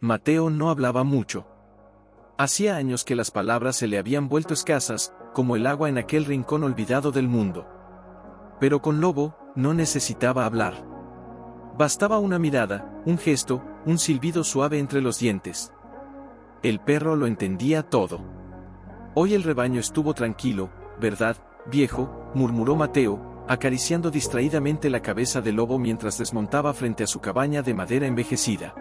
Mateo no hablaba mucho. Hacía años que las palabras se le habían vuelto escasas, como el agua en aquel rincón olvidado del mundo. Pero con Lobo, no necesitaba hablar. Bastaba una mirada, un gesto, un silbido suave entre los dientes. El perro lo entendía todo. Hoy el rebaño estuvo tranquilo, ¿verdad, viejo?, murmuró Mateo, acariciando distraídamente la cabeza de Lobo mientras desmontaba frente a su cabaña de madera envejecida.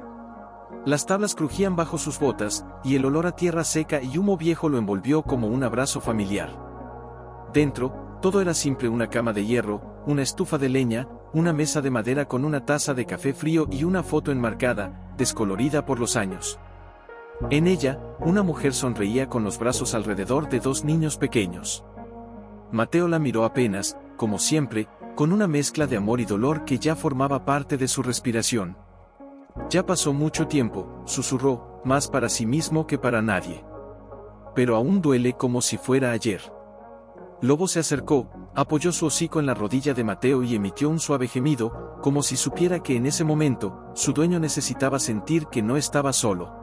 Las tablas crujían bajo sus botas, y el olor a tierra seca y humo viejo lo envolvió como un abrazo familiar. Dentro, todo era simple: una cama de hierro, una estufa de leña, una mesa de madera con una taza de café frío y una foto enmarcada, descolorida por los años. En ella, una mujer sonreía con los brazos alrededor de dos niños pequeños. Mateo la miró apenas, como siempre, con una mezcla de amor y dolor que ya formaba parte de su respiración. Ya pasó mucho tiempo, susurró, más para sí mismo que para nadie. Pero aún duele como si fuera ayer. Lobo se acercó, apoyó su hocico en la rodilla de Mateo y emitió un suave gemido, como si supiera que en ese momento, su dueño necesitaba sentir que no estaba solo.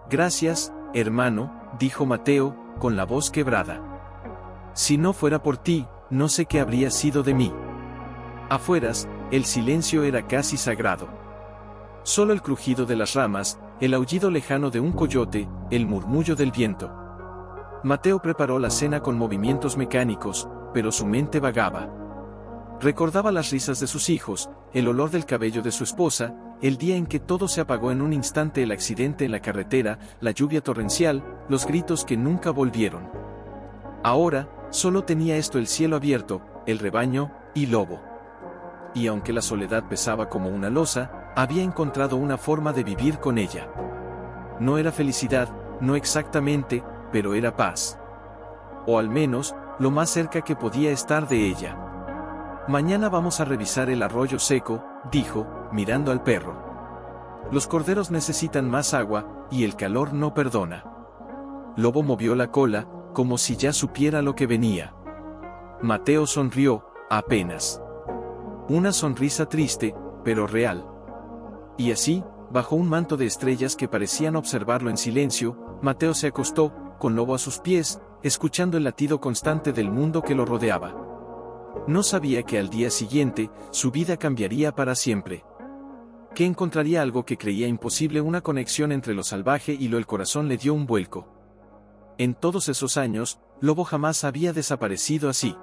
Gracias, hermano, dijo Mateo, con la voz quebrada. Si no fuera por ti, no sé qué habría sido de mí. Afueras, el silencio era casi sagrado. Solo el crujido de las ramas, el aullido lejano de un coyote, el murmullo del viento. Mateo preparó la cena con movimientos mecánicos, pero su mente vagaba. Recordaba las risas de sus hijos, el olor del cabello de su esposa, el día en que todo se apagó en un instante, el accidente en la carretera, la lluvia torrencial, los gritos que nunca volvieron. Ahora, solo tenía esto: el cielo abierto, el rebaño, y Lobo. Y aunque la soledad pesaba como una losa, había encontrado una forma de vivir con ella. No era felicidad, no exactamente, pero era paz. O al menos, lo más cerca que podía estar de ella. Mañana vamos a revisar el arroyo seco, dijo, mirando al perro. Los corderos necesitan más agua, y el calor no perdona. Lobo movió la cola, como si ya supiera lo que venía. Mateo sonrió, apenas. Una sonrisa triste, pero real. Y así, bajo un manto de estrellas que parecían observarlo en silencio, Mateo se acostó, con Lobo a sus pies, escuchando el latido constante del mundo que lo rodeaba. No sabía que al día siguiente, su vida cambiaría para siempre. Que encontraría algo que creía imposible: una conexión entre lo salvaje y lo. El corazón le dio un vuelco. En todos esos años, Lobo jamás había desaparecido así.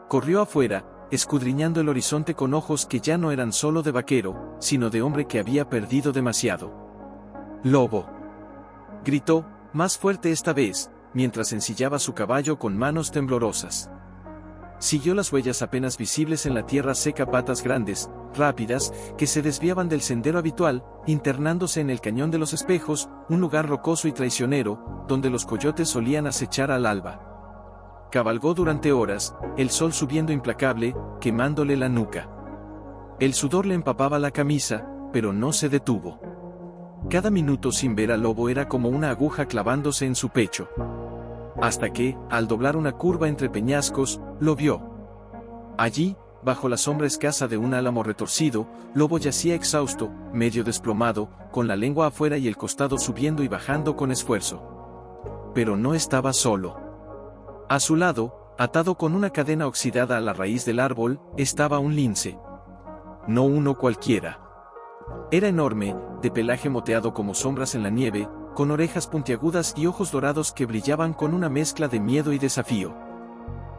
Corrió afuera, escudriñando el horizonte con ojos que ya no eran solo de vaquero, sino de hombre que había perdido demasiado. ¡Lobo!, gritó, más fuerte esta vez, mientras ensillaba su caballo con manos temblorosas. Siguió las huellas apenas visibles en la tierra seca: patas grandes, rápidas, que se desviaban del sendero habitual, internándose en el cañón de los espejos, un lugar rocoso y traicionero, donde los coyotes solían acechar al alba. Cabalgó durante horas, el sol subiendo implacable, quemándole la nuca. El sudor le empapaba la camisa, pero no se detuvo. Cada minuto sin ver a Lobo era como una aguja clavándose en su pecho. Hasta que, al doblar una curva entre peñascos, lo vio. Allí, bajo la sombra escasa de un álamo retorcido, Lobo yacía exhausto, medio desplomado, con la lengua afuera y el costado subiendo y bajando con esfuerzo. Pero no estaba solo. A su lado, atado con una cadena oxidada a la raíz del árbol, estaba un lince. No uno cualquiera. Era enorme, de pelaje moteado como sombras en la nieve, con orejas puntiagudas y ojos dorados que brillaban con una mezcla de miedo y desafío.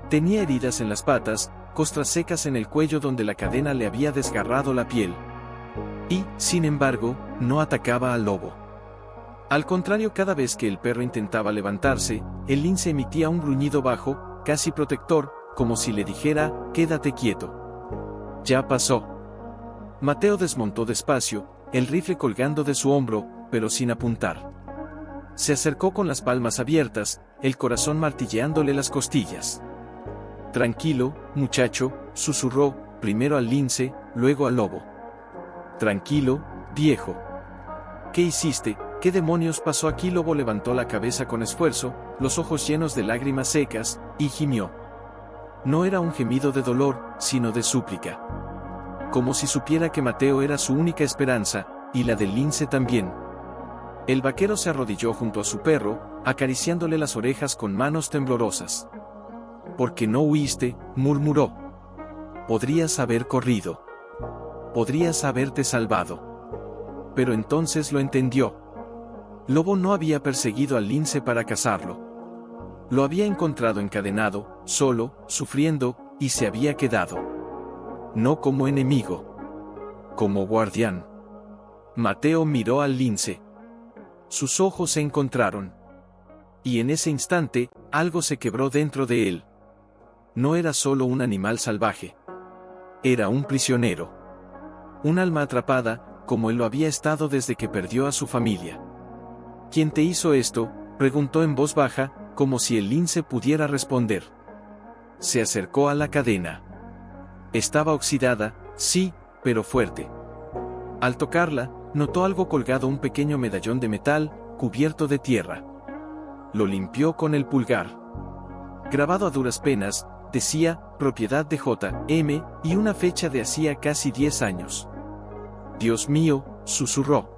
Tenía heridas en las patas, costras secas en el cuello donde la cadena le había desgarrado la piel. Y, sin embargo, no atacaba al lobo. Al contrario, cada vez que el perro intentaba levantarse, el lince emitía un gruñido bajo, casi protector, como si le dijera: «Quédate quieto». Ya pasó. Mateo desmontó despacio, el rifle colgando de su hombro, pero sin apuntar. Se acercó con las palmas abiertas, el corazón martilleándole las costillas. «Tranquilo, muchacho», susurró, primero al lince, luego al lobo. «Tranquilo, viejo». «¿Qué hiciste? ¿Qué demonios pasó aquí?». Lobo levantó la cabeza con esfuerzo, los ojos llenos de lágrimas secas, y gimió. No era un gemido de dolor, sino de súplica. Como si supiera que Mateo era su única esperanza, y la del lince también. El vaquero se arrodilló junto a su perro, acariciándole las orejas con manos temblorosas. «¿Por qué no huiste?», murmuró. «Podrías haber corrido. Podrías haberte salvado». Pero entonces lo entendió. Lobo no había perseguido al lince para cazarlo. Lo había encontrado encadenado, solo, sufriendo, y se había quedado. No como enemigo. Como guardián. Mateo miró al lince. Sus ojos se encontraron. Y en ese instante, algo se quebró dentro de él. No era solo un animal salvaje. Era un prisionero. Un alma atrapada, como él lo había estado desde que perdió a su familia. «¿Quién te hizo esto?», preguntó en voz baja, como si el lince pudiera responder. Se acercó a la cadena. Estaba oxidada, sí, pero fuerte. Al tocarla, notó algo colgado, un pequeño medallón de metal, cubierto de tierra. Lo limpió con el pulgar. Grabado a duras penas, decía, propiedad de J.M., y una fecha de hacía casi 10 años. «Dios mío», susurró.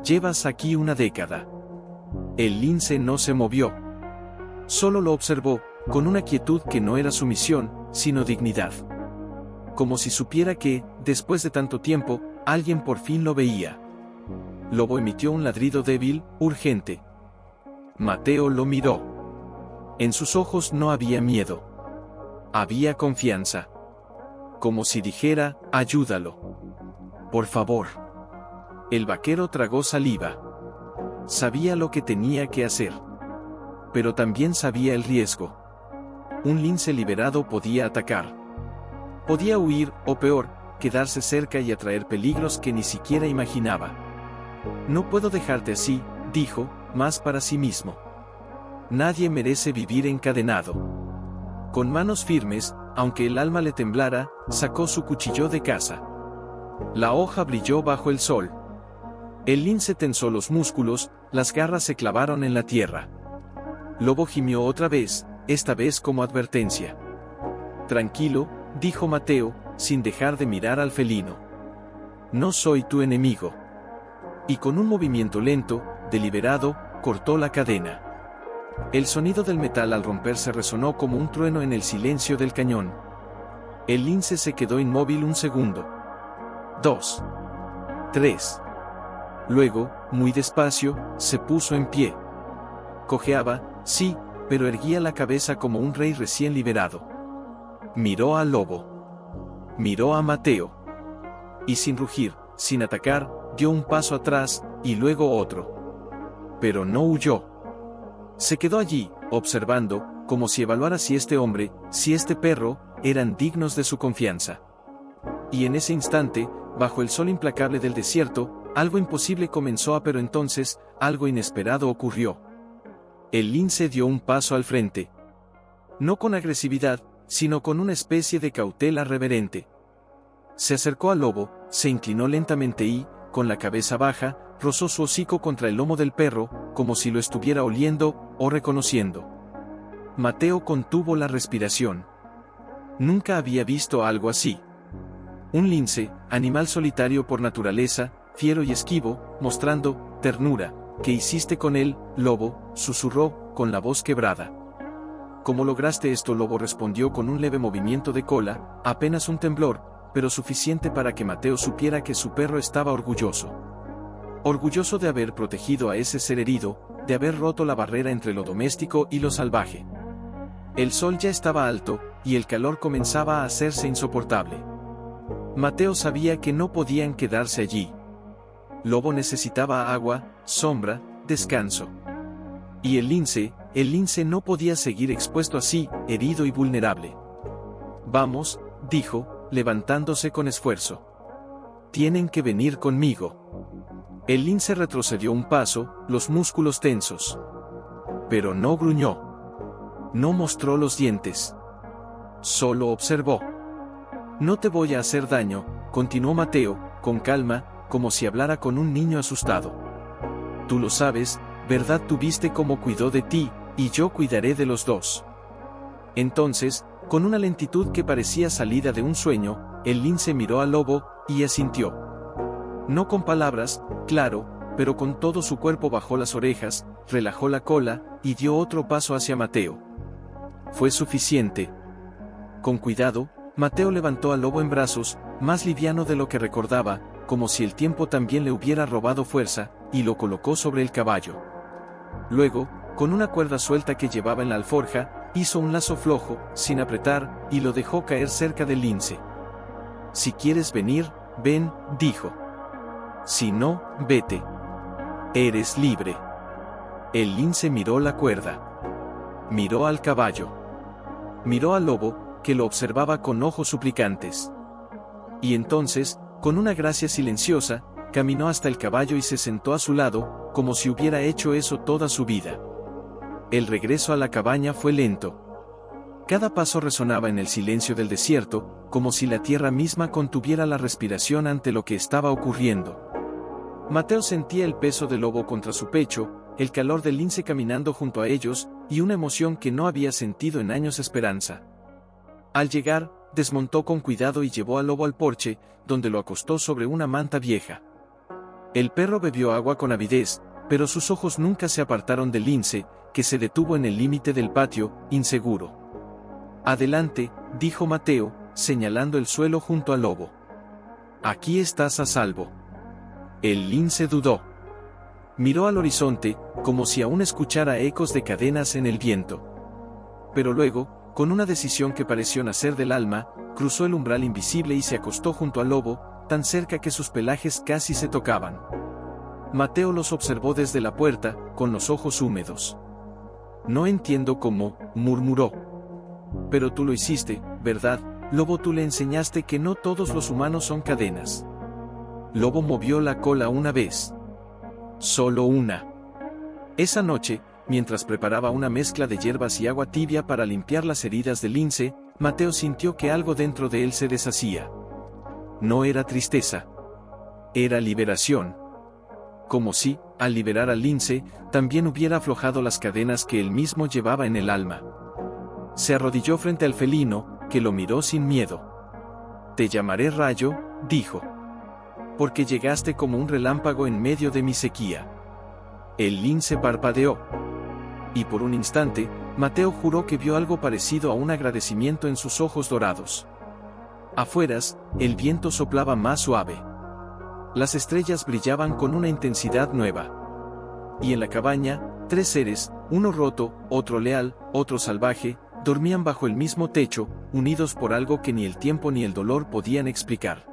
«Llevas aquí una década». El lince no se movió. Solo lo observó, con una quietud que no era sumisión, sino dignidad. Como si supiera que, después de tanto tiempo, alguien por fin lo veía. Lobo emitió un ladrido débil, urgente. Mateo lo miró. En sus ojos no había miedo. Había confianza. Como si dijera, ayúdalo. Por favor. El vaquero tragó saliva. Sabía lo que tenía que hacer. Pero también sabía el riesgo. Un lince liberado podía atacar. Podía huir, o peor, quedarse cerca y atraer peligros que ni siquiera imaginaba. «No puedo dejarte así», dijo, más para sí mismo. «Nadie merece vivir encadenado». Con manos firmes, aunque el alma le temblara, sacó su cuchillo de caza. La hoja brilló bajo el sol. El lince tensó los músculos, las garras se clavaron en la tierra. Lobo gimió otra vez, esta vez como advertencia. «Tranquilo», dijo Mateo, sin dejar de mirar al felino. «No soy tu enemigo». Y con un movimiento lento, deliberado, cortó la cadena. El sonido del metal al romperse resonó como un trueno en el silencio del cañón. El lince se quedó inmóvil un segundo. 2. 3. Luego, muy despacio, se puso en pie. Cojeaba, sí, pero erguía la cabeza como un rey recién liberado. Miró al lobo. Miró a Mateo. Y sin rugir, sin atacar, dio un paso atrás, y luego otro. Pero no huyó. Se quedó allí, observando, como si evaluara si este hombre, si este perro, eran dignos de su confianza. Y en ese instante, bajo el sol implacable del desierto, algo imposible comenzó pero entonces, algo inesperado ocurrió. El lince dio un paso al frente. No con agresividad, sino con una especie de cautela reverente. Se acercó al lobo, se inclinó lentamente y, con la cabeza baja, rozó su hocico contra el lomo del perro, como si lo estuviera oliendo, o reconociendo. Mateo contuvo la respiración. Nunca había visto algo así. Un lince, animal solitario por naturaleza, fiero y esquivo, mostrando ternura. «¿Qué hiciste con él, lobo?», susurró, con la voz quebrada. «¿Cómo lograste esto?», Lobo respondió con un leve movimiento de cola, apenas un temblor, pero suficiente para que Mateo supiera que su perro estaba orgulloso. Orgulloso de haber protegido a ese ser herido, de haber roto la barrera entre lo doméstico y lo salvaje. El sol ya estaba alto, y el calor comenzaba a hacerse insoportable. Mateo sabía que no podían quedarse allí. Lobo necesitaba agua, sombra, descanso. Y el lince no podía seguir expuesto así, herido y vulnerable. «Vamos», dijo, levantándose con esfuerzo. «Tienen que venir conmigo». El lince retrocedió un paso, los músculos tensos. Pero no gruñó. No mostró los dientes. Solo observó. «No te voy a hacer daño», continuó Mateo, con calma, como si hablara con un niño asustado. «Tú lo sabes, ¿verdad? Tú viste cómo cuidó de ti, y yo cuidaré de los dos». Entonces, con una lentitud que parecía salida de un sueño, el lince miró al lobo, y asintió. No con palabras, claro, pero con todo su cuerpo bajó las orejas, relajó la cola, y dio otro paso hacia Mateo. Fue suficiente. Con cuidado, Mateo levantó al lobo en brazos, más liviano de lo que recordaba, como si el tiempo también le hubiera robado fuerza, y lo colocó sobre el caballo. Luego, con una cuerda suelta que llevaba en la alforja, hizo un lazo flojo, sin apretar, y lo dejó caer cerca del lince. «Si quieres venir, ven», dijo. «Si no, vete. Eres libre». El lince miró la cuerda. Miró al caballo. Miró al lobo, que lo observaba con ojos suplicantes. Y entonces, con una gracia silenciosa, caminó hasta el caballo y se sentó a su lado, como si hubiera hecho eso toda su vida. El regreso a la cabaña fue lento. Cada paso resonaba en el silencio del desierto, como si la tierra misma contuviera la respiración ante lo que estaba ocurriendo. Mateo sentía el peso del lobo contra su pecho, el calor del lince caminando junto a ellos, y una emoción que no había sentido en años: esperanza. Al llegar, desmontó con cuidado y llevó al lobo al porche, donde lo acostó sobre una manta vieja. El perro bebió agua con avidez, pero sus ojos nunca se apartaron del lince, que se detuvo en el límite del patio, inseguro. «Adelante», dijo Mateo, señalando el suelo junto al lobo. «Aquí estás a salvo». El lince dudó. Miró al horizonte, como si aún escuchara ecos de cadenas en el viento. Pero luego, con una decisión que pareció nacer del alma, cruzó el umbral invisible y se acostó junto al lobo, tan cerca que sus pelajes casi se tocaban. Mateo los observó desde la puerta, con los ojos húmedos. «No entiendo cómo», murmuró. «Pero tú lo hiciste, ¿verdad, lobo? Tú le enseñaste que no todos los humanos son cadenas». Lobo movió la cola una vez. Solo una. Esa noche, mientras preparaba una mezcla de hierbas y agua tibia para limpiar las heridas del lince, Mateo sintió que algo dentro de él se deshacía. No era tristeza. Era liberación. Como si, al liberar al lince, también hubiera aflojado las cadenas que él mismo llevaba en el alma. Se arrodilló frente al felino, que lo miró sin miedo. «Te llamaré Rayo», dijo. «Porque llegaste como un relámpago en medio de mi sequía». El lince parpadeó. Y por un instante, Mateo juró que vio algo parecido a un agradecimiento en sus ojos dorados. Afueras, el viento soplaba más suave. Las estrellas brillaban con una intensidad nueva. Y en la cabaña, 3 seres, uno roto, otro leal, otro salvaje, dormían bajo el mismo techo, unidos por algo que ni el tiempo ni el dolor podían explicar.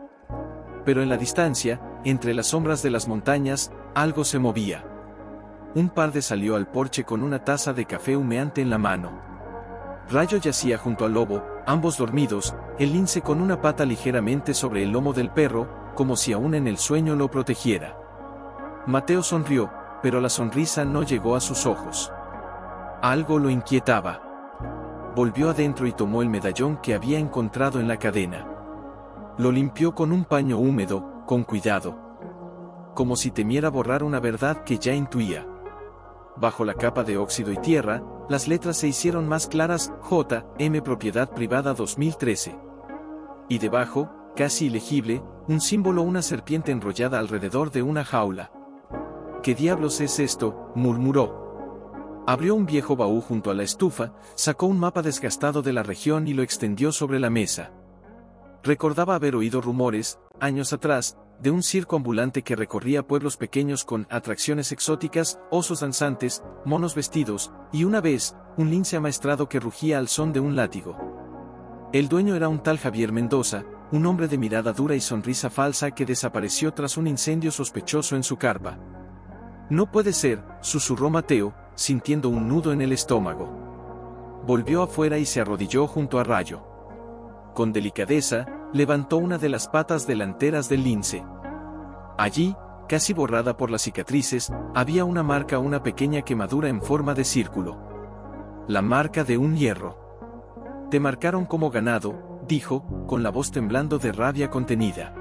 Pero en la distancia, entre las sombras de las montañas, algo se movía. Un parde salió al porche con una taza de café humeante en la mano. Rayo yacía junto al lobo, ambos dormidos, el lince con una pata ligeramente sobre el lomo del perro, como si aún en el sueño lo protegiera. Mateo sonrió, pero la sonrisa no llegó a sus ojos. Algo lo inquietaba. Volvió adentro y tomó el medallón que había encontrado en la cadena. Lo limpió con un paño húmedo, con cuidado. Como si temiera borrar una verdad que ya intuía. Bajo la capa de óxido y tierra, las letras se hicieron más claras: J.M. Propiedad Privada 2013. Y debajo, casi ilegible, un símbolo: una serpiente enrollada alrededor de una jaula. «¿Qué diablos es esto?», murmuró. Abrió un viejo baúl junto a la estufa, sacó un mapa desgastado de la región y lo extendió sobre la mesa. Recordaba haber oído rumores, años atrás, de un circo ambulante que recorría pueblos pequeños con atracciones exóticas, osos danzantes, monos vestidos, y una vez, un lince amaestrado que rugía al son de un látigo. El dueño era un tal Javier Mendoza, un hombre de mirada dura y sonrisa falsa que desapareció tras un incendio sospechoso en su carpa. «No puede ser», susurró Mateo, sintiendo un nudo en el estómago. Volvió afuera y se arrodilló junto a Rayo. Con delicadeza, levantó una de las patas delanteras del lince. Allí, casi borrada por las cicatrices, había una marca: una pequeña quemadura en forma de círculo. La marca de un hierro. «Te marcaron como ganado», dijo, con la voz temblando de rabia contenida.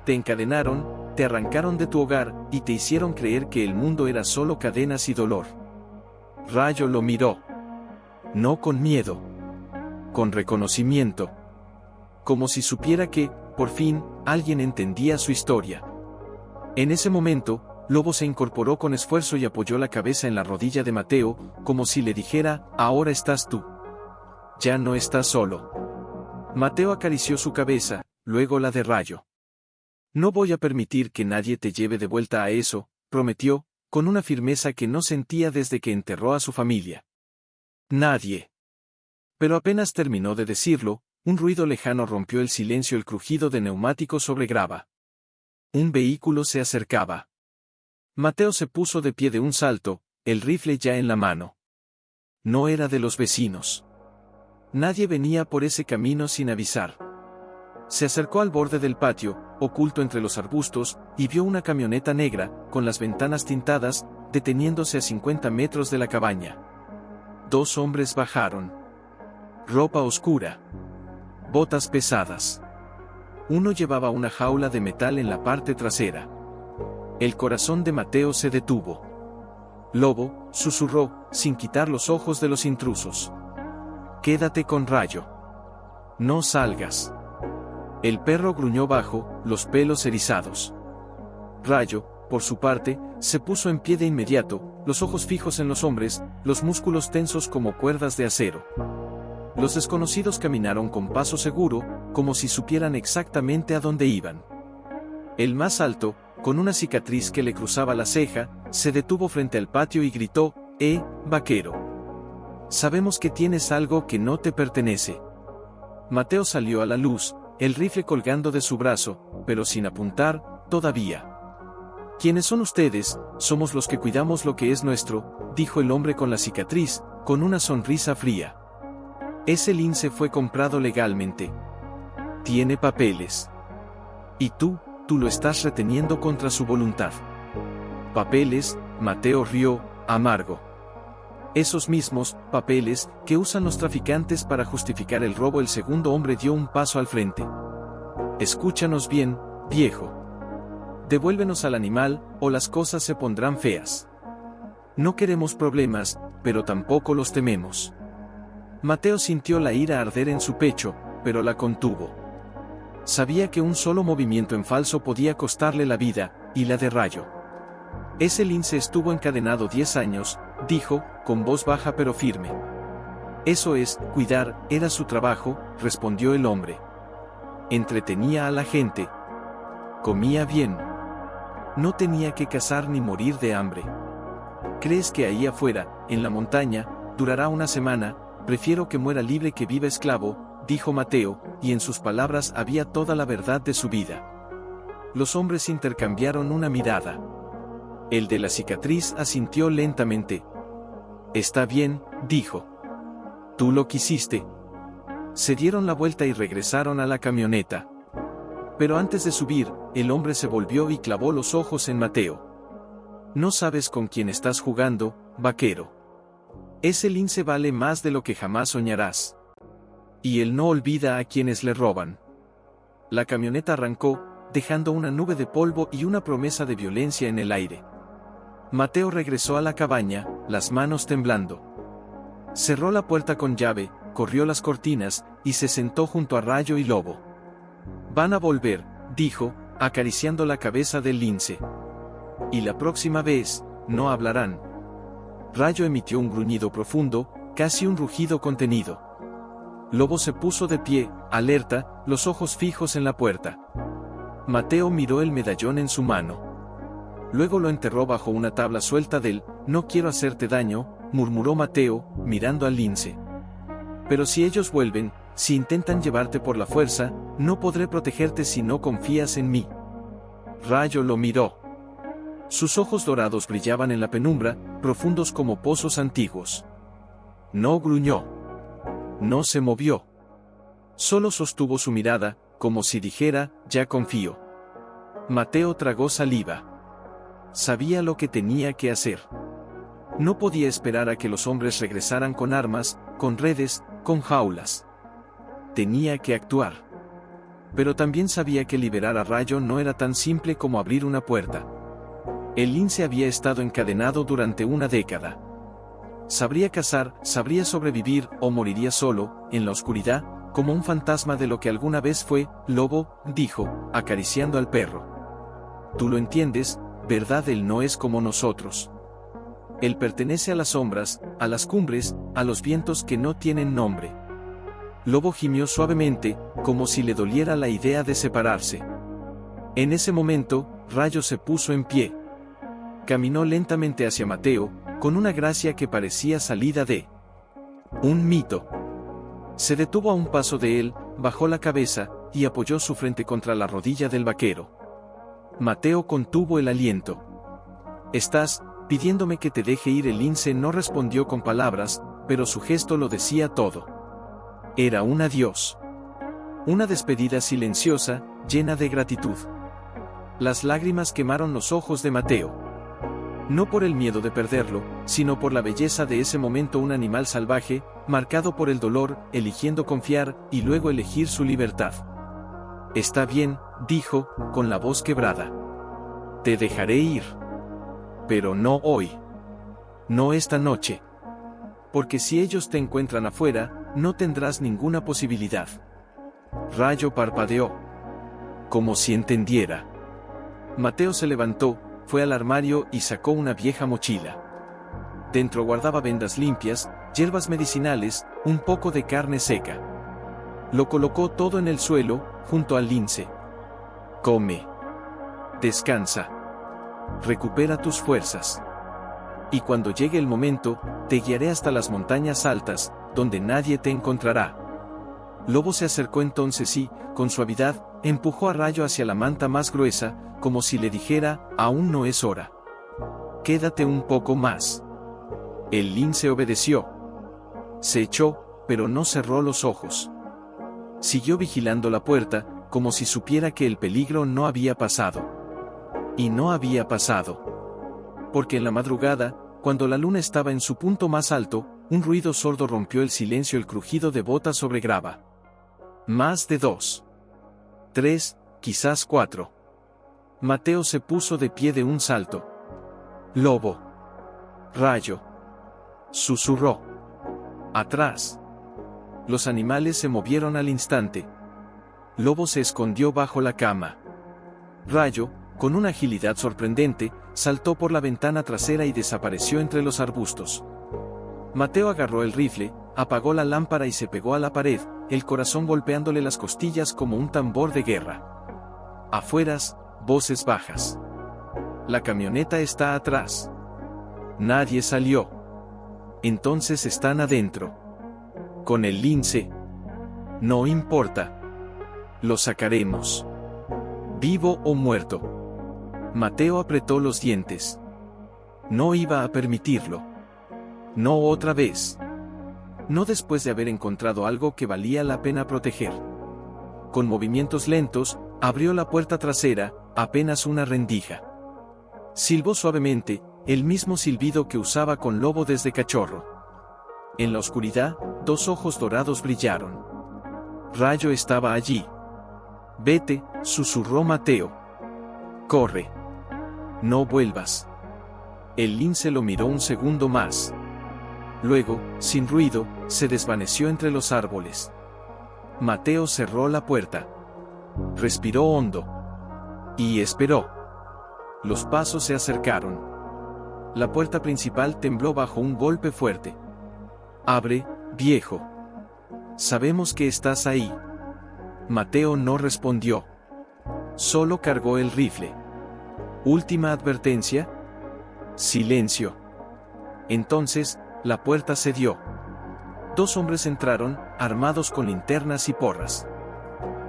«Te encadenaron, te arrancaron de tu hogar, y te hicieron creer que el mundo era solo cadenas y dolor». Rayo lo miró. No con miedo. Con reconocimiento. Como si supiera que, por fin, alguien entendía su historia. En ese momento, Lobo se incorporó con esfuerzo y apoyó la cabeza en la rodilla de Mateo, como si le dijera, ahora estás tú. Ya no estás solo. Mateo acarició su cabeza, luego la de Rayo. No voy a permitir que nadie te lleve de vuelta a eso, prometió, con una firmeza que no sentía desde que enterró a su familia. Nadie. Pero apenas terminó de decirlo, un ruido lejano rompió el silencio, el crujido de neumáticos sobre grava. Un vehículo se acercaba. Mateo se puso de pie de un salto, el rifle ya en la mano. No era de los vecinos. Nadie venía por ese camino sin avisar. Se acercó al borde del patio, oculto entre los arbustos, y vio una camioneta negra, con las ventanas tintadas, deteniéndose a 50 metros de la cabaña. 2 hombres bajaron. Ropa oscura. Botas pesadas. Uno llevaba una jaula de metal en la parte trasera. El corazón de Mateo se detuvo. Lobo, susurró, sin quitar los ojos de los intrusos. Quédate con Rayo. No salgas. El perro gruñó bajo, los pelos erizados. Rayo, por su parte, se puso en pie de inmediato, los ojos fijos en los hombres, los músculos tensos como cuerdas de acero. Los desconocidos caminaron con paso seguro, como si supieran exactamente a dónde iban. El más alto, con una cicatriz que le cruzaba la ceja, se detuvo frente al patio y gritó, vaquero. Sabemos que tienes algo que no te pertenece. Mateo salió a la luz, el rifle colgando de su brazo, pero sin apuntar, todavía. ¿Quiénes son ustedes? Somos los que cuidamos lo que es nuestro, dijo el hombre con la cicatriz, con una sonrisa fría. Ese lince fue comprado legalmente. Tiene papeles. Y tú lo estás reteniendo contra su voluntad. Papeles, Mateo rió, amargo. Esos mismos papeles que usan los traficantes para justificar el robo. El segundo hombre dio un paso al frente. Escúchanos bien, viejo. Devuélvenos al animal, o las cosas se pondrán feas. No queremos problemas, pero tampoco los tememos. Mateo sintió la ira arder en su pecho, pero la contuvo. Sabía que un solo movimiento en falso podía costarle la vida, y la de Rayo. Ese lince estuvo encadenado 10 años, dijo, con voz baja pero firme. Eso es, cuidar, era su trabajo, respondió el hombre. Entretenía a la gente. Comía bien. No tenía que cazar ni morir de hambre. ¿Crees que ahí afuera, en la montaña, durará una semana? Prefiero que muera libre que viva esclavo, dijo Mateo, y en sus palabras había toda la verdad de su vida. Los hombres intercambiaron una mirada. El de la cicatriz asintió lentamente. Está bien, dijo. Tú lo quisiste. Se dieron la vuelta y regresaron a la camioneta. Pero antes de subir, el hombre se volvió y clavó los ojos en Mateo. No sabes con quién estás jugando, vaquero. Ese lince vale más de lo que jamás soñarás. Y él no olvida a quienes le roban. La camioneta arrancó, dejando una nube de polvo y una promesa de violencia en el aire. Mateo regresó a la cabaña, las manos temblando. Cerró la puerta con llave, corrió las cortinas, y se sentó junto a Rayo y Lobo. Van a volver, dijo, acariciando la cabeza del lince. Y la próxima vez, no hablarán. Rayo emitió un gruñido profundo, casi un rugido contenido. Lobo se puso de pie, alerta, los ojos fijos en la puerta. Mateo miró el medallón en su mano. Luego lo enterró bajo una tabla suelta del «No quiero hacerte daño», murmuró Mateo, mirando al lince. «Pero si ellos vuelven, si intentan llevarte por la fuerza, no podré protegerte si no confías en mí». Rayo lo miró. Sus ojos dorados brillaban en la penumbra, profundos como pozos antiguos. No gruñó. No se movió. Solo sostuvo su mirada, como si dijera, «Ya confío». Mateo tragó saliva. Sabía lo que tenía que hacer. No podía esperar a que los hombres regresaran con armas, con redes, con jaulas. Tenía que actuar. Pero también sabía que liberar a Rayo no era tan simple como abrir una puerta. El lince había estado encadenado durante una década. Sabría cazar, sabría sobrevivir, o moriría solo, en la oscuridad, como un fantasma de lo que alguna vez fue. «Lobo», dijo, acariciando al perro. «Tú lo entiendes, ¿verdad? Él no es como nosotros. Él pertenece a las sombras, a las cumbres, a los vientos que no tienen nombre. Lobo gimió suavemente, como si le doliera la idea de separarse. En ese momento, Rayo se puso en pie. Caminó lentamente hacia Mateo, con una gracia que parecía salida de un mito. Se detuvo a un paso de él, bajó la cabeza, y apoyó su frente contra la rodilla del vaquero. Mateo contuvo el aliento. «¿Estás pidiéndome que te deje ir?» El lince no respondió con palabras, pero su gesto lo decía todo. Era un adiós. Una despedida silenciosa, llena de gratitud. Las lágrimas quemaron los ojos de Mateo. No por el miedo de perderlo, sino por la belleza de ese momento. Un animal salvaje, marcado por el dolor, eligiendo confiar, y luego elegir su libertad. «Está bien», dijo, con la voz quebrada. «Te dejaré ir. Pero no hoy. No esta noche. Porque si ellos te encuentran afuera, no tendrás ninguna posibilidad». Rayo parpadeó. Como si entendiera. Mateo se levantó, fue al armario y sacó una vieja mochila. Dentro guardaba vendas limpias, hierbas medicinales, un poco de carne seca. Lo colocó todo en el suelo, junto al lince. «Come. Descansa. Recupera tus fuerzas. Y cuando llegue el momento, te guiaré hasta las montañas altas, donde nadie te encontrará». Lobo se acercó entonces y, con suavidad, empujó a Rayo hacia la manta más gruesa, como si le dijera: «Aún no es hora. Quédate un poco más». El lince obedeció. Se echó, pero no cerró los ojos. Siguió vigilando la puerta, como si supiera que el peligro no había pasado. Y no había pasado. Porque en la madrugada, cuando la luna estaba en su punto más alto, un ruido sordo rompió el silencio: el crujido de botas sobre grava. Más de 2. 3, quizás 4. Mateo se puso de pie de un salto. «Lobo. Rayo», susurró. «Atrás». Los animales se movieron al instante. Lobo se escondió bajo la cama. Rayo, con una agilidad sorprendente, saltó por la ventana trasera y desapareció entre los arbustos. Mateo agarró el rifle, apagó la lámpara y se pegó a la pared, el corazón golpeándole las costillas como un tambor de guerra. Afueras, voces bajas. «La camioneta está atrás. Nadie salió. Entonces están adentro. Con el lince. No importa. Lo sacaremos. Vivo o muerto». Mateo apretó los dientes. No iba a permitirlo. No otra vez. No después de haber encontrado algo que valía la pena proteger. Con movimientos lentos, abrió la puerta trasera, apenas una rendija. Silbó suavemente, el mismo silbido que usaba con Lobo desde cachorro. En la oscuridad, 2 ojos dorados brillaron. Rayo estaba allí. «Vete», susurró Mateo. «Corre. No vuelvas». El lince lo miró un segundo más. Luego, sin ruido, se desvaneció entre los árboles. Mateo cerró la puerta. Respiró hondo. Y esperó. Los pasos se acercaron. La puerta principal tembló bajo un golpe fuerte. «Abre, viejo. Sabemos que estás ahí». Mateo no respondió. Solo cargó el rifle. «¿Última advertencia?» Silencio. Entonces, la puerta cedió. 2 hombres entraron, armados con linternas y porras.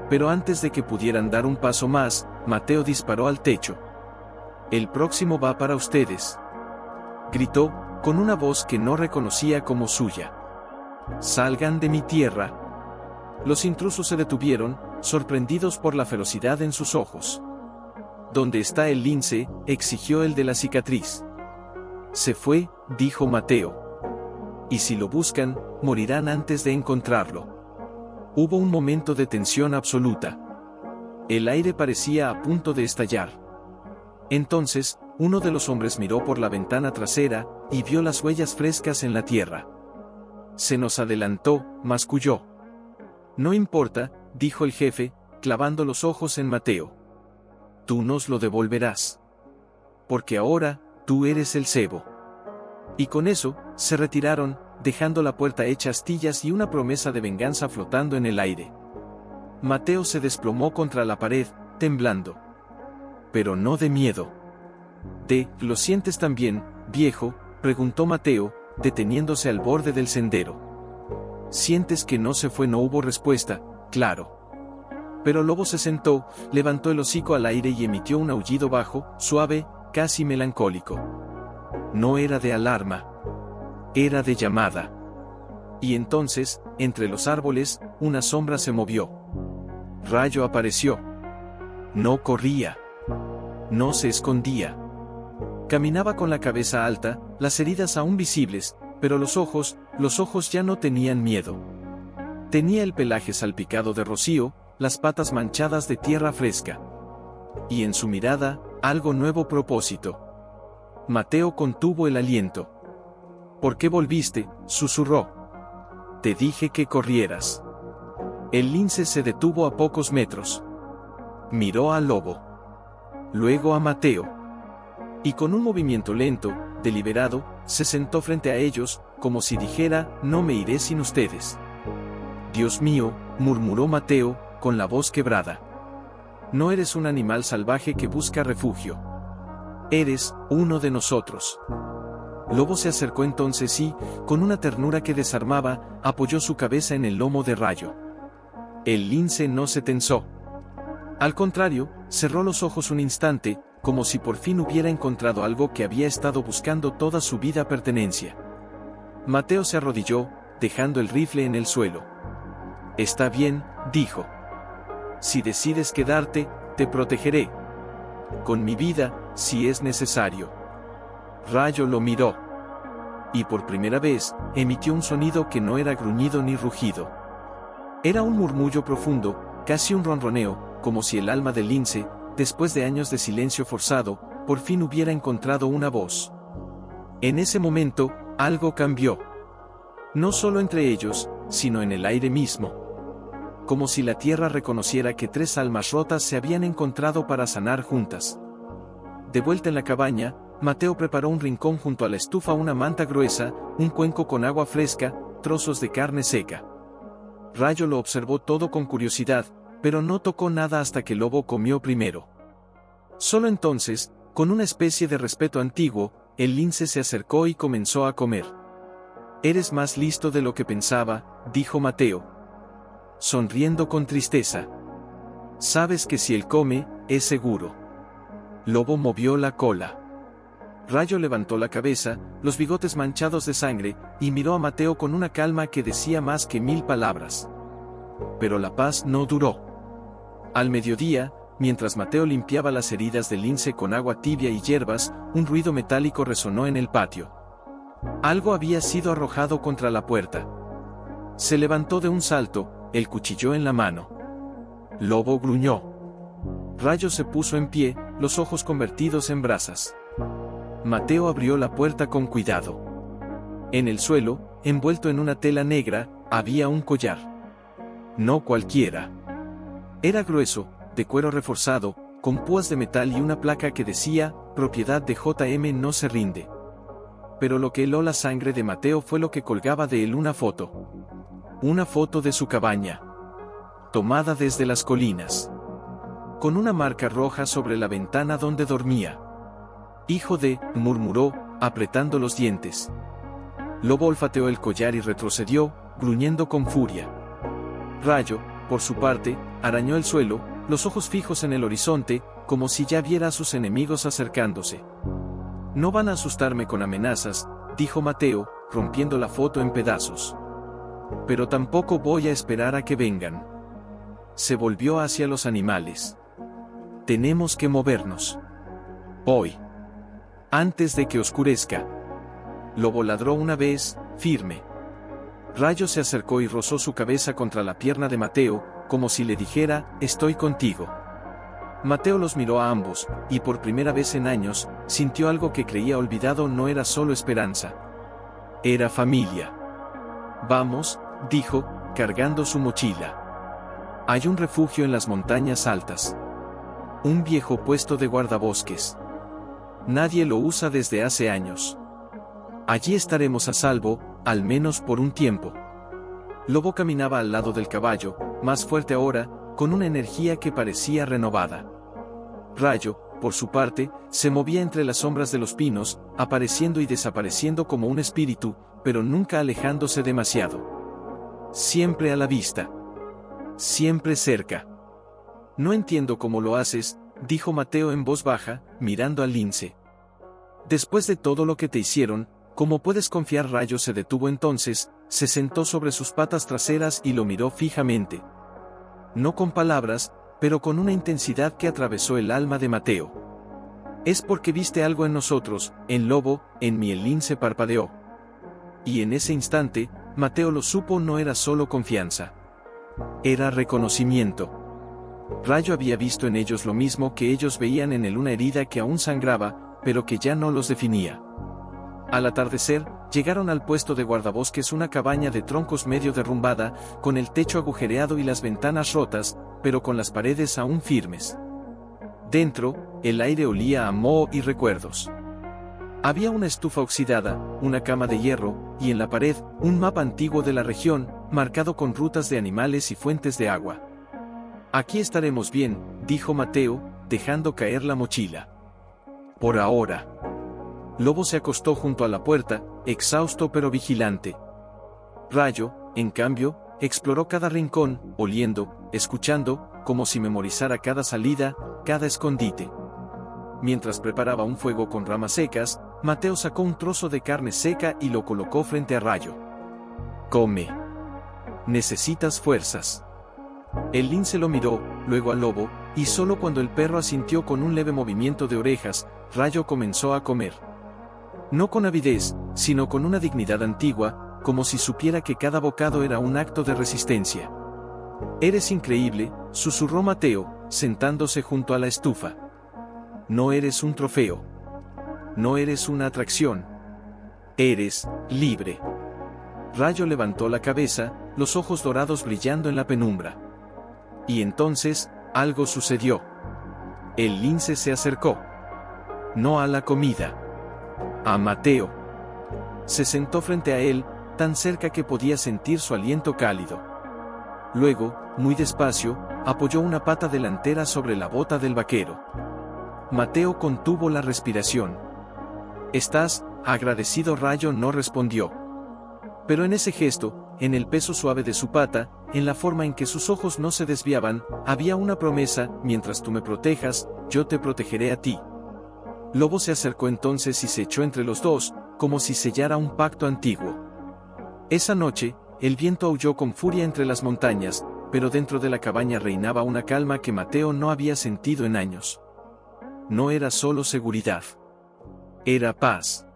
Pero antes de que pudieran dar un paso más, Mateo disparó al techo. «El próximo va para ustedes», gritó, con una voz que no reconocía como suya. «Salgan de mi tierra». Los intrusos se detuvieron, sorprendidos por la ferocidad en sus ojos. «¿Dónde está el lince?», exigió el de la cicatriz. «Se fue», dijo Mateo. «Y si lo buscan, morirán antes de encontrarlo». Hubo un momento de tensión absoluta. El aire parecía a punto de estallar. Entonces, uno de los hombres miró por la ventana trasera, y vio las huellas frescas en la tierra. «Se nos adelantó», masculló. «No importa», dijo el jefe, clavando los ojos en Mateo. «Tú nos lo devolverás». porque ahora, tú eres el cebo. Y con eso, se retiraron, dejando la puerta hecha astillas y una promesa de venganza flotando en el aire. Mateo se desplomó contra la pared, temblando. Pero no de miedo. ¿Lo sientes también, viejo?, preguntó Mateo, deteniéndose al borde del sendero. ¿Sientes que no se fue? No hubo respuesta, claro. Pero Lobo se sentó, levantó el hocico al aire y emitió un aullido bajo, suave, casi melancólico. No era de alarma. Era de llamada. Y entonces, entre los árboles, una sombra se movió. Rayo apareció. No corría. No se escondía. Caminaba con la cabeza alta, las heridas aún visibles, pero los ojos ya no tenían miedo. Tenía el pelaje salpicado de rocío, las patas manchadas de tierra fresca. Y en su mirada, algo nuevo propósito. Mateo contuvo el aliento. ¿Por qué volviste?, susurró. Te dije que corrieras. El lince se detuvo a pocos metros. Miró al lobo. Luego a Mateo. Y con un movimiento lento, deliberado, se sentó frente a ellos, como si dijera, no me iré sin ustedes. Dios mío, murmuró Mateo, con la voz quebrada. No eres un animal salvaje que busca refugio. Eres uno de nosotros. Lobo se acercó entonces y, con una ternura que desarmaba, apoyó su cabeza en el lomo de Rayo. El lince no se tensó. Al contrario, cerró los ojos un instante, como si por fin hubiera encontrado algo que había estado buscando toda su vida: pertenencia. Mateo se arrodilló, dejando el rifle en el suelo. Está bien, dijo. Si decides quedarte, te protegeré. Con mi vida, si es necesario. Rayo lo miró. Y por primera vez, emitió un sonido que no era gruñido ni rugido. Era un murmullo profundo, casi un ronroneo, como si el alma del lince, después de años de silencio forzado, por fin hubiera encontrado una voz. En ese momento, algo cambió. No solo entre ellos, sino en el aire mismo. Como si la tierra reconociera que tres almas rotas se habían encontrado para sanar juntas. De vuelta en la cabaña, Mateo preparó un rincón junto a la estufa, una manta gruesa, un cuenco con agua fresca, trozos de carne seca. Rayo lo observó todo con curiosidad, pero no tocó nada hasta que Lobo comió primero. Solo entonces, con una especie de respeto antiguo, el lince se acercó y comenzó a comer. Eres más listo de lo que pensaba, dijo Mateo, sonriendo con tristeza. Sabes que si él come, es seguro. Lobo movió la cola. Rayo levantó la cabeza, los bigotes manchados de sangre, y miró a Mateo con una calma que decía más que 1000 palabras. Pero la paz no duró. Al mediodía, mientras Mateo limpiaba las heridas del lince con agua tibia y hierbas, un ruido metálico resonó en el patio. Algo había sido arrojado contra la puerta. Se levantó de un salto, el cuchillo en la mano. Lobo gruñó. Rayo se puso en pie, los ojos convertidos en brasas. Mateo abrió la puerta con cuidado. En el suelo, envuelto en una tela negra, había un collar. No cualquiera. Era grueso, de cuero reforzado, con púas de metal y una placa que decía, propiedad de JM no se rinde. Pero lo que heló la sangre de Mateo fue lo que colgaba de él: una foto. Una foto de su cabaña. Tomada desde las colinas. Con una marca roja sobre la ventana donde dormía. Hijo de, murmuró, apretando los dientes. Lobo olfateó el collar y retrocedió, gruñendo con furia. Rayo, por su parte, arañó el suelo, los ojos fijos en el horizonte, como si ya viera a sus enemigos acercándose. No van a asustarme con amenazas, dijo Mateo, rompiendo la foto en pedazos. Pero tampoco voy a esperar a que vengan. Se volvió hacia los animales. Tenemos que movernos. Hoy. Antes de que oscurezca. Lobo ladró una vez, firme. Rayo se acercó y rozó su cabeza contra la pierna de Mateo, como si le dijera, estoy contigo. Mateo los miró a ambos, y por primera vez en años, sintió algo que creía olvidado: no era solo esperanza. Era familia. Vamos, dijo, cargando su mochila. Hay un refugio en las montañas altas. Un viejo puesto de guardabosques. Nadie lo usa desde hace años. Allí estaremos a salvo, al menos por un tiempo. Lobo caminaba al lado del caballo, más fuerte ahora, con una energía que parecía renovada. Rayo, por su parte, se movía entre las sombras de los pinos, apareciendo y desapareciendo como un espíritu, pero nunca alejándose demasiado. Siempre a la vista. Siempre cerca. No entiendo cómo lo haces, dijo Mateo en voz baja, mirando al lince. Después de todo lo que te hicieron, ¿cómo puedes confiar? Rayo se detuvo entonces, se sentó sobre sus patas traseras y lo miró fijamente. No con palabras, pero con una intensidad que atravesó el alma de Mateo. Es porque viste algo en nosotros, en Lobo, en mí. El lince parpadeó. Y en ese instante, Mateo lo supo, no era solo confianza. Era reconocimiento. Rayo había visto en ellos lo mismo que ellos veían en él, una herida que aún sangraba, pero que ya no los definía. Al atardecer, llegaron al puesto de guardabosques, una cabaña de troncos medio derrumbada, con el techo agujereado y las ventanas rotas, pero con las paredes aún firmes. Dentro, el aire olía a moho y recuerdos. Había una estufa oxidada, una cama de hierro, y en la pared, un mapa antiguo de la región, marcado con rutas de animales y fuentes de agua. Aquí estaremos bien, dijo Mateo, dejando caer la mochila. Por ahora. Lobo se acostó junto a la puerta, exhausto pero vigilante. Rayo, en cambio, exploró cada rincón, oliendo, escuchando, como si memorizara cada salida, cada escondite. Mientras preparaba un fuego con ramas secas, Mateo sacó un trozo de carne seca y lo colocó frente a Rayo. Come. Necesitas fuerzas. El lince lo miró, luego al lobo, y solo cuando el perro asintió con un leve movimiento de orejas, Rayo comenzó a comer. No con avidez, sino con una dignidad antigua, como si supiera que cada bocado era un acto de resistencia. Eres increíble, susurró Mateo, sentándose junto a la estufa. No eres un trofeo. No eres una atracción. Eres libre. Rayo levantó la cabeza, los ojos dorados brillando en la penumbra. Y entonces, algo sucedió. El lince se acercó. No a la comida. A Mateo. Se sentó frente a él, tan cerca que podía sentir su aliento cálido. Luego, muy despacio, apoyó una pata delantera sobre la bota del vaquero. Mateo contuvo la respiración. ¿Estás agradecido? Rayo no respondió. Pero en ese gesto, en el peso suave de su pata, en la forma en que sus ojos no se desviaban, había una promesa: mientras tú me protejas, yo te protegeré a ti. Lobo se acercó entonces y se echó entre los dos, como si sellara un pacto antiguo. Esa noche, el viento aulló con furia entre las montañas, pero dentro de la cabaña reinaba una calma que Mateo no había sentido en años. No era solo seguridad. Era paz.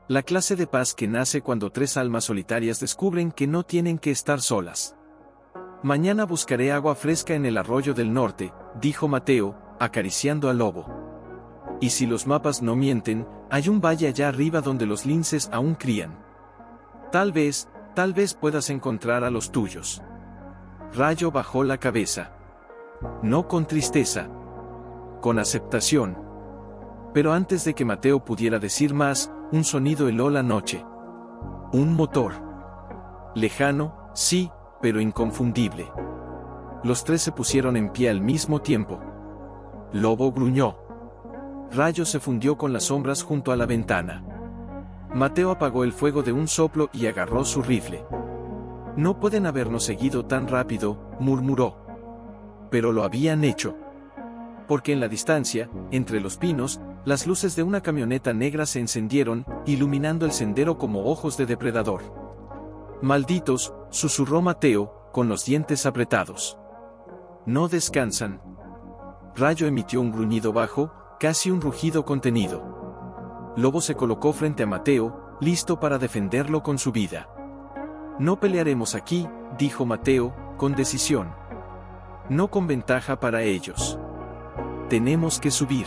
La clase de paz que nace cuando tres almas solitarias descubren que no tienen que estar solas. Mañana buscaré agua fresca en el arroyo del norte, dijo Mateo, acariciando al lobo. Y si los mapas no mienten, hay un valle allá arriba donde los linces aún crían. Tal vez puedas encontrar a los tuyos. Rayo bajó la cabeza. No con tristeza. Con aceptación. Pero antes de que Mateo pudiera decir más, un sonido heló la noche. Un motor. Lejano, sí, pero inconfundible. Los tres se pusieron en pie al mismo tiempo. Lobo gruñó. Rayo se fundió con las sombras junto a la ventana. Mateo apagó el fuego de un soplo y agarró su rifle. No pueden habernos seguido tan rápido, murmuró. Pero lo habían hecho. Porque en la distancia, entre los pinos, las luces de una camioneta negra se encendieron, iluminando el sendero como ojos de depredador. Malditos, susurró Mateo, con los dientes apretados. No descansan. Rayo emitió un gruñido bajo, casi un rugido contenido. Lobo se colocó frente a Mateo, listo para defenderlo con su vida. No pelearemos aquí, dijo Mateo, con decisión. No con ventaja para ellos. Tenemos que subir.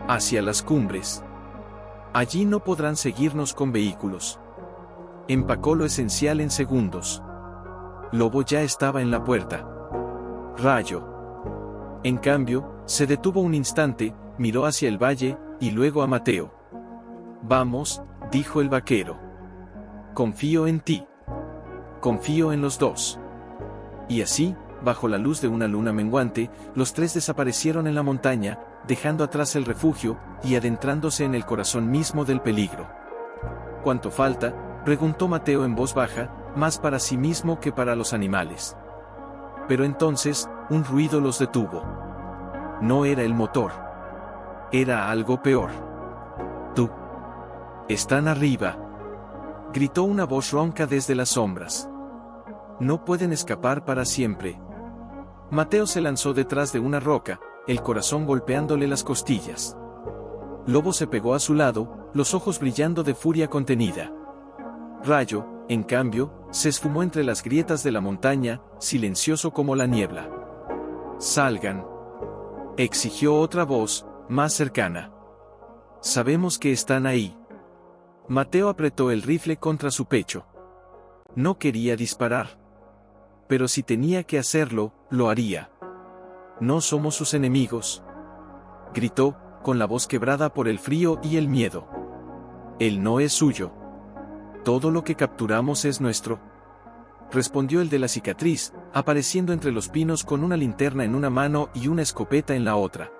Hacia las cumbres. Allí no podrán seguirnos con vehículos. Empacó lo esencial en segundos. Lobo ya estaba en la puerta. Rayo. En cambio, se detuvo un instante, miró hacia el valle, y luego a Mateo. Vamos, dijo el vaquero. Confío en ti. Confío en los dos. Y así, bajo la luz de una luna menguante, los tres desaparecieron en la montaña, dejando atrás el refugio y adentrándose en el corazón mismo del peligro. ¿Cuánto falta?, preguntó Mateo en voz baja, más para sí mismo que para los animales. Pero entonces, un ruido los detuvo. No era el motor. Era algo peor. ¡Tú! ¡Están arriba!, gritó una voz ronca desde las sombras. No pueden escapar para siempre. Mateo se lanzó detrás de una roca, el corazón golpeándole las costillas. Lobo se pegó a su lado, los ojos brillando de furia contenida. Rayo, en cambio, se esfumó entre las grietas de la montaña, silencioso como la niebla. «Salgan», exigió otra voz, más cercana. «Sabemos que están ahí». Mateo apretó el rifle contra su pecho. No quería disparar. Pero si tenía que hacerlo, lo haría. «No somos sus enemigos», gritó, con la voz quebrada por el frío y el miedo. «Él no es suyo. Todo lo que capturamos es nuestro», respondió el de la cicatriz, apareciendo entre los pinos con una linterna en una mano y una escopeta en la otra.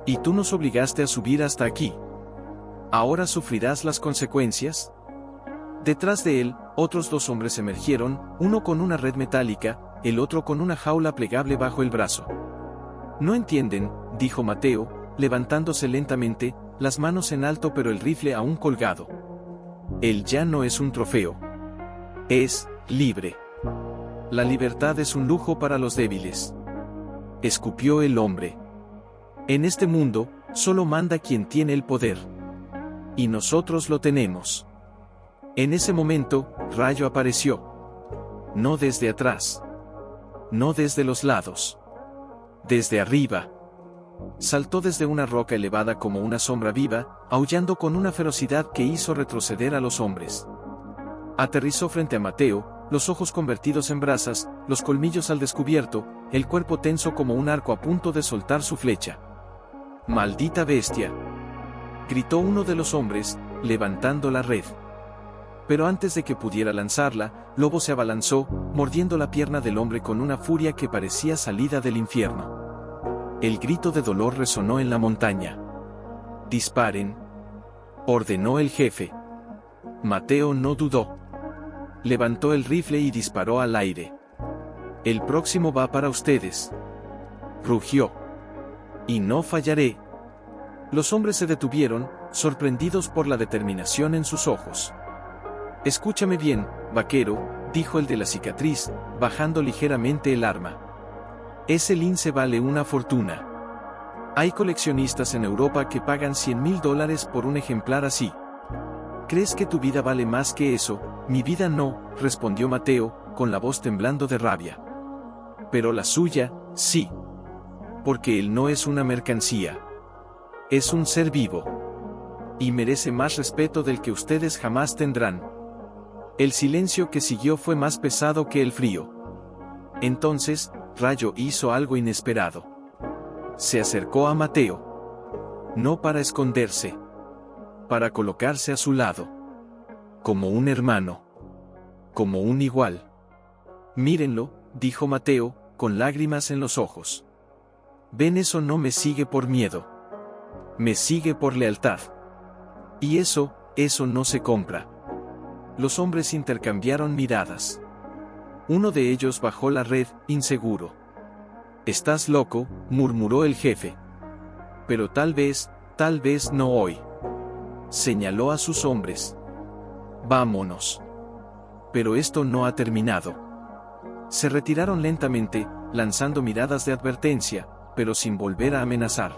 «Y tú nos obligaste a subir hasta aquí. ¿Ahora sufrirás las consecuencias?». Detrás de él, otros dos hombres emergieron, uno con una red metálica, el otro con una jaula plegable bajo el brazo. «No entienden», dijo Mateo, levantándose lentamente, las manos en alto pero el rifle aún colgado. «Él ya no es un trofeo. Es libre. La libertad es un lujo para los débiles», escupió el hombre. «En este mundo, solo manda quien tiene el poder. Y nosotros lo tenemos». En ese momento, Rayo apareció. No desde atrás. No desde los lados. Desde arriba. Saltó desde una roca elevada como una sombra viva, aullando con una ferocidad que hizo retroceder a los hombres. Aterrizó frente a Mateo, los ojos convertidos en brasas, los colmillos al descubierto, el cuerpo tenso como un arco a punto de soltar su flecha. «¡Maldita bestia!», gritó uno de los hombres, levantando la red. Pero antes de que pudiera lanzarla, Lobo se abalanzó, mordiendo la pierna del hombre con una furia que parecía salida del infierno. El grito de dolor resonó en la montaña. «Disparen», ordenó el jefe. Mateo no dudó. Levantó el rifle y disparó al aire. «El próximo va para ustedes», rugió. «Y no fallaré». Los hombres se detuvieron, sorprendidos por la determinación en sus ojos. «Escúchame bien, vaquero», dijo el de la cicatriz, bajando ligeramente el arma. «Ese lince vale una fortuna. Hay coleccionistas en Europa que pagan $100,000 por un ejemplar así. ¿Crees que tu vida vale más que eso?». «Mi vida no», respondió Mateo, con la voz temblando de rabia. «Pero la suya, sí. Porque él no es una mercancía. Es un ser vivo. Y merece más respeto del que ustedes jamás tendrán». El silencio que siguió fue más pesado que el frío. Entonces, Rayo hizo algo inesperado. Se acercó a Mateo. No para esconderse. Para colocarse a su lado. Como un hermano. Como un igual. «Mírenlo», dijo Mateo, con lágrimas en los ojos. «¿Ven eso? No me sigue por miedo. Me sigue por lealtad. Y eso no se compra». Los hombres intercambiaron miradas. Uno de ellos bajó la red, inseguro. «Estás loco», murmuró el jefe. «Pero tal vez no hoy». Señaló a sus hombres. «Vámonos». Pero esto no ha terminado. Se retiraron lentamente, lanzando miradas de advertencia, pero sin volver a amenazar.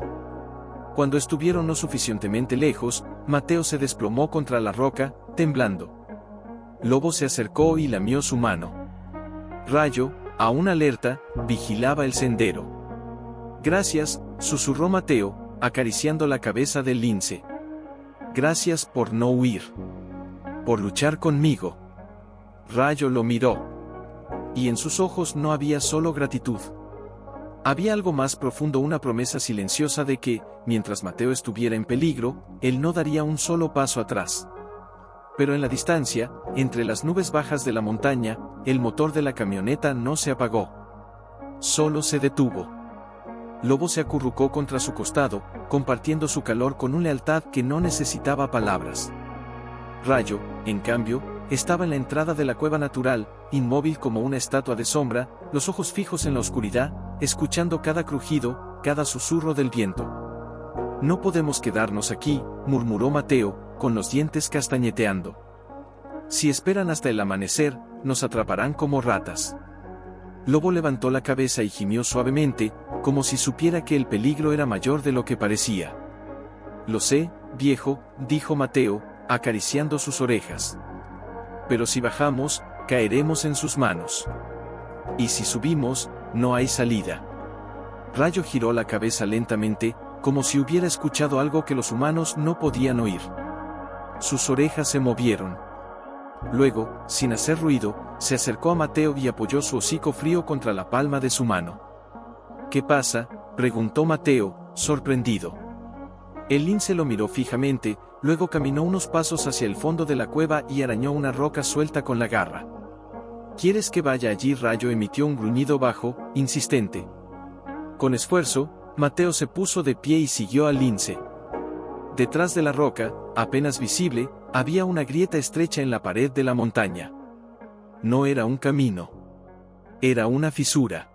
Cuando estuvieron lo suficientemente lejos, Mateo se desplomó contra la roca, temblando. Lobo se acercó y lamió su mano. Rayo, aún alerta, vigilaba el sendero. «Gracias», susurró Mateo, acariciando la cabeza del lince. «Gracias por no huir. Por luchar conmigo». Rayo lo miró. Y en sus ojos no había solo gratitud. Había algo más profundo, una promesa silenciosa de que, mientras Mateo estuviera en peligro, él no daría un solo paso atrás. Pero en la distancia, entre las nubes bajas de la montaña, el motor de la camioneta no se apagó. Solo se detuvo. Lobo se acurrucó contra su costado, compartiendo su calor con una lealtad que no necesitaba palabras. Rayo, en cambio, estaba en la entrada de la cueva natural, inmóvil como una estatua de sombra, los ojos fijos en la oscuridad, escuchando cada crujido, cada susurro del viento. «No podemos quedarnos aquí», murmuró Mateo, con los dientes castañeteando. «Si esperan hasta el amanecer, nos atraparán como ratas». Lobo levantó la cabeza y gimió suavemente, como si supiera que el peligro era mayor de lo que parecía. «Lo sé, viejo», dijo Mateo, acariciando sus orejas. «Pero si bajamos, caeremos en sus manos. Y si subimos, no hay salida». Rayo giró la cabeza lentamente, como si hubiera escuchado algo que los humanos no podían oír. Sus orejas se movieron. Luego, sin hacer ruido, se acercó a Mateo y apoyó su hocico frío contra la palma de su mano. «¿Qué pasa?», preguntó Mateo, sorprendido. El lince lo miró fijamente, luego caminó unos pasos hacia el fondo de la cueva y arañó una roca suelta con la garra. «¿Quieres que vaya allí?», Rayo emitió un gruñido bajo, insistente. Con esfuerzo, Mateo se puso de pie y siguió al lince. Detrás de la roca, apenas visible, había una grieta estrecha en la pared de la montaña. No era un camino. Era una fisura.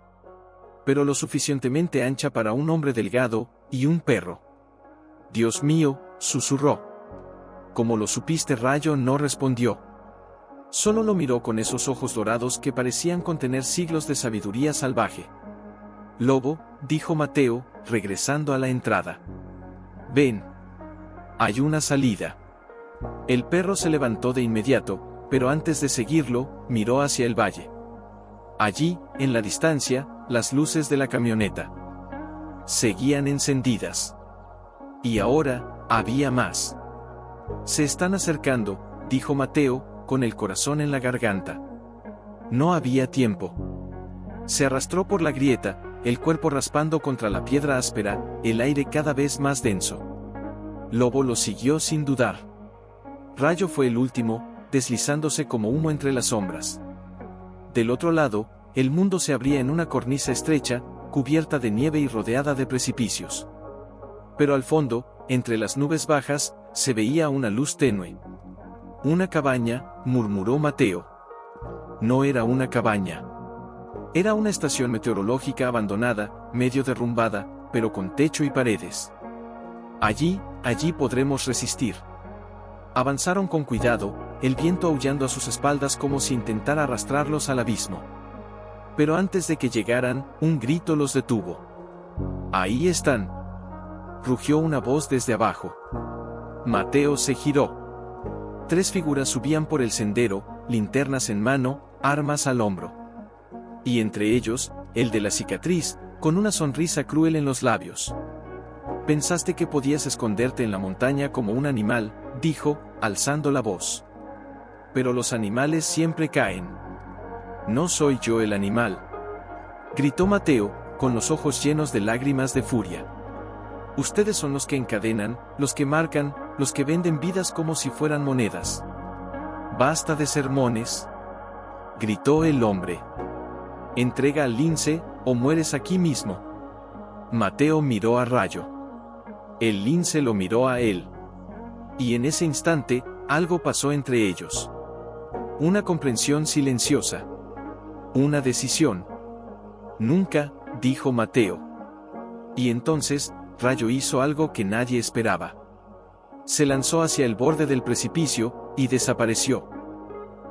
Pero lo suficientemente ancha para un hombre delgado y un perro. «Dios mío», susurró. «¿Cómo lo supiste?», Rayo no respondió. Solo lo miró con esos ojos dorados que parecían contener siglos de sabiduría salvaje. «Lobo», dijo Mateo, regresando a la entrada. «Ven. Hay una salida». El perro se levantó de inmediato, pero antes de seguirlo, miró hacia el valle. Allí, en la distancia, las luces de la camioneta seguían encendidas. Y ahora, había más. «Se están acercando», dijo Mateo, con el corazón en la garganta. No había tiempo. Se arrastró por la grieta, el cuerpo raspando contra la piedra áspera, el aire cada vez más denso. Lobo lo siguió sin dudar. Rayo fue el último, deslizándose como humo entre las sombras. Del otro lado, el mundo se abría en una cornisa estrecha, cubierta de nieve y rodeada de precipicios. Pero al fondo, entre las nubes bajas, se veía una luz tenue. «Una cabaña», murmuró Mateo. No era una cabaña. Era una estación meteorológica abandonada, medio derrumbada, pero con techo y paredes. Allí podremos resistir». Avanzaron con cuidado, el viento aullando a sus espaldas como si intentara arrastrarlos al abismo. Pero antes de que llegaran, un grito los detuvo. «Ahí están», rugió una voz desde abajo. Mateo se giró. 3 figuras subían por el sendero, linternas en mano, armas al hombro. Y entre ellos, el de la cicatriz, con una sonrisa cruel en los labios. «Pensaste que podías esconderte en la montaña como un animal», dijo, alzando la voz. «Pero los animales siempre caen». «No soy yo el animal», gritó Mateo, con los ojos llenos de lágrimas de furia. «Ustedes son los que encadenan, los que marcan, los que venden vidas como si fueran monedas». «Basta de sermones», gritó el hombre. «Entrega al lince, o mueres aquí mismo». Mateo miró a Rayo. El lince lo miró a él. Y en ese instante, algo pasó entre ellos. Una comprensión silenciosa. Una decisión. «Nunca», dijo Mateo. Y entonces, Rayo hizo algo que nadie esperaba. Se lanzó hacia el borde del precipicio, y desapareció.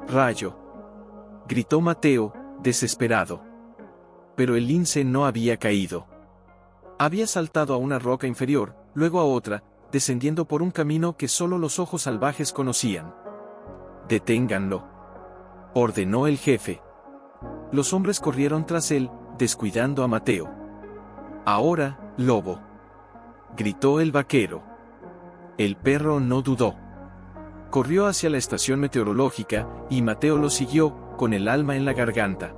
«Rayo», gritó Mateo, desesperado. Pero el lince no había caído. Había saltado a una roca inferior, luego a otra, descendiendo por un camino que solo los ojos salvajes conocían. «Deténganlo», ordenó el jefe. Los hombres corrieron tras él, descuidando a Mateo. «Ahora, Lobo», gritó el vaquero. El perro no dudó. Corrió hacia la estación meteorológica, y Mateo lo siguió, con el alma en la garganta.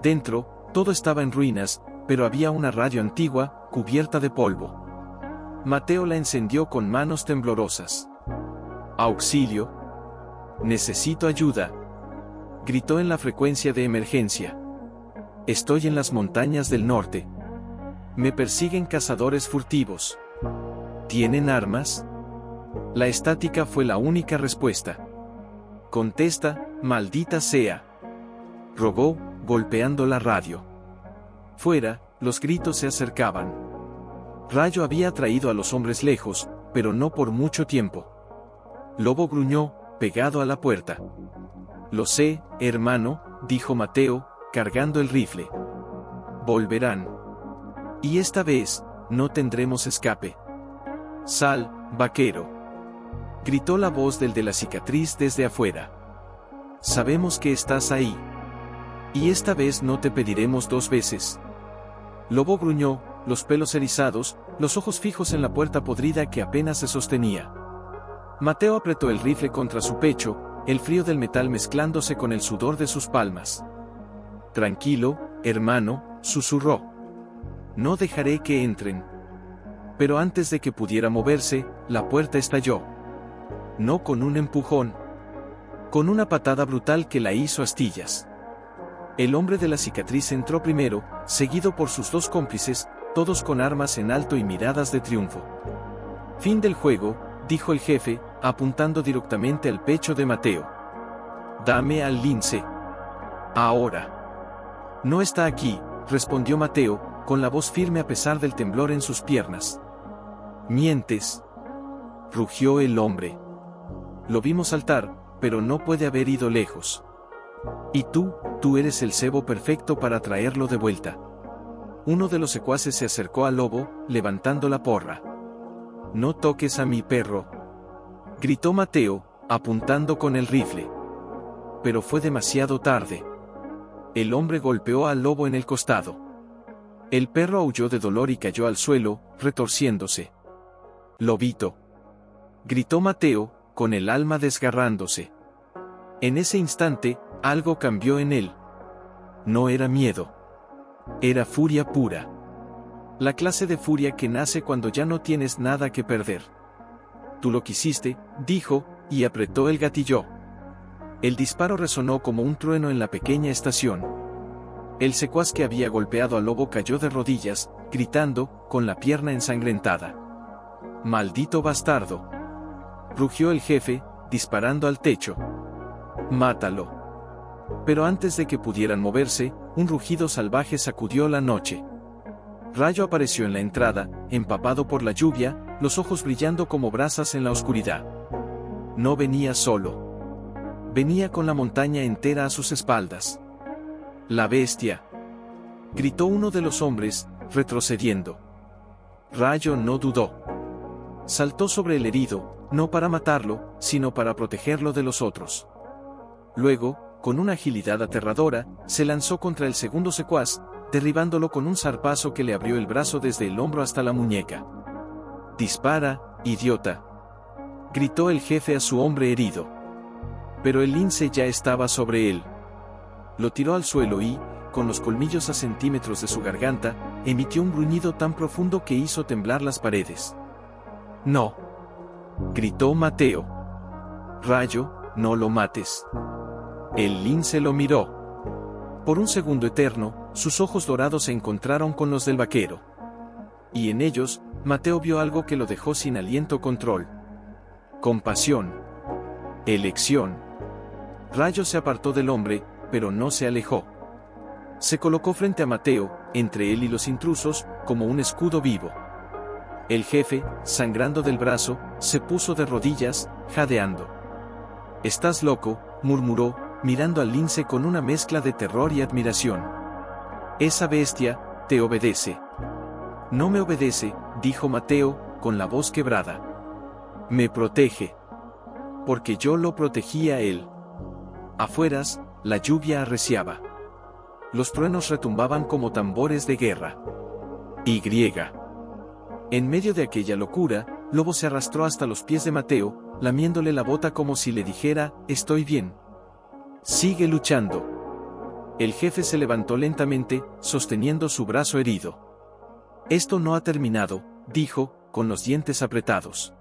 Dentro, todo estaba en ruinas, pero había una radio antigua, cubierta de polvo. Mateo la encendió con manos temblorosas. ¡Auxilio! ¡Necesito ayuda!, gritó en la frecuencia de emergencia. Estoy en las montañas del norte. Me persiguen cazadores furtivos. ¿Tienen armas? La estática fue la única respuesta. Contesta, maldita sea, rogó, golpeando la radio. Fuera, los gritos se acercaban. Rayo había traído a los hombres lejos, pero no por mucho tiempo. Lobo gruñó, pegado a la puerta. Lo sé, hermano, dijo Mateo, cargando el rifle. Volverán. Y esta vez, no tendremos escape. Sal, vaquero, gritó la voz del de la cicatriz desde afuera. Sabemos que estás ahí. Y esta vez no te pediremos 2 veces. Lobo gruñó, los pelos erizados, los ojos fijos en la puerta podrida que apenas se sostenía. Mateo apretó el rifle contra su pecho, el frío del metal mezclándose con el sudor de sus palmas. Tranquilo, hermano, susurró. No dejaré que entren. Pero antes de que pudiera moverse, la puerta estalló. No con un empujón. Con una patada brutal que la hizo astillas. El hombre de la cicatriz entró primero, seguido por sus 2 cómplices, todos con armas en alto y miradas de triunfo. Fin del juego, dijo el jefe, apuntando directamente al pecho de Mateo. Dame al lince. Ahora. No está aquí, respondió Mateo, con la voz firme a pesar del temblor en sus piernas. Mientes, rugió el hombre. Lo vimos saltar, pero no puede haber ido lejos. Y tú eres el cebo perfecto para traerlo de vuelta. Uno de los secuaces se acercó al lobo, levantando la porra. No toques a mi perro, gritó Mateo, apuntando con el rifle. Pero fue demasiado tarde. El hombre golpeó al lobo en el costado. El perro aulló de dolor y cayó al suelo, retorciéndose. Lobito, gritó Mateo, con el alma desgarrándose. En ese instante, algo cambió en él. No era miedo. Era furia pura. La clase de furia que nace cuando ya no tienes nada que perder. Tú lo quisiste, dijo, y apretó el gatillo. El disparo resonó como un trueno en la pequeña estación. El secuaz que había golpeado al lobo cayó de rodillas, gritando, con la pierna ensangrentada. ¡Maldito bastardo!, rugió el jefe, disparando al techo. ¡Mátalo! Pero antes de que pudieran moverse, un rugido salvaje sacudió la noche. Rayo apareció en la entrada, empapado por la lluvia, los ojos brillando como brasas en la oscuridad. No venía solo. Venía con la montaña entera a sus espaldas. ¡La bestia!, gritó uno de los hombres, retrocediendo. Rayo no dudó. Saltó sobre el herido, no para matarlo, sino para protegerlo de los otros. Luego, con una agilidad aterradora, se lanzó contra el segundo secuaz, derribándolo con un zarpazo que le abrió el brazo desde el hombro hasta la muñeca. «Dispara, idiota», gritó el jefe a su hombre herido. Pero el lince ya estaba sobre él. Lo tiró al suelo y, con los colmillos a centímetros de su garganta, emitió un gruñido tan profundo que hizo temblar las paredes. «No», gritó Mateo. «Rayo, no lo mates». El lince lo miró. Por un segundo eterno, sus ojos dorados se encontraron con los del vaquero. Y en ellos, Mateo vio algo que lo dejó sin aliento control. Compasión. Elección. Rayo se apartó del hombre, pero no se alejó. Se colocó frente a Mateo, entre él y los intrusos, como un escudo vivo. El jefe, sangrando del brazo, se puso de rodillas, jadeando. «Estás loco», murmuró, mirando al lince con una mezcla de terror y admiración. «Esa bestia, te obedece». «No me obedece», dijo Mateo, con la voz quebrada. «Me protege. Porque yo lo protegí a él». Afueras, la lluvia arreciaba. Los truenos retumbaban como tambores de guerra. Y. En medio de aquella locura, Lobo se arrastró hasta los pies de Mateo, lamiéndole la bota como si le dijera, «Estoy bien. Sigue luchando». El jefe se levantó lentamente, sosteniendo su brazo herido. Esto no ha terminado, dijo, con los dientes apretados.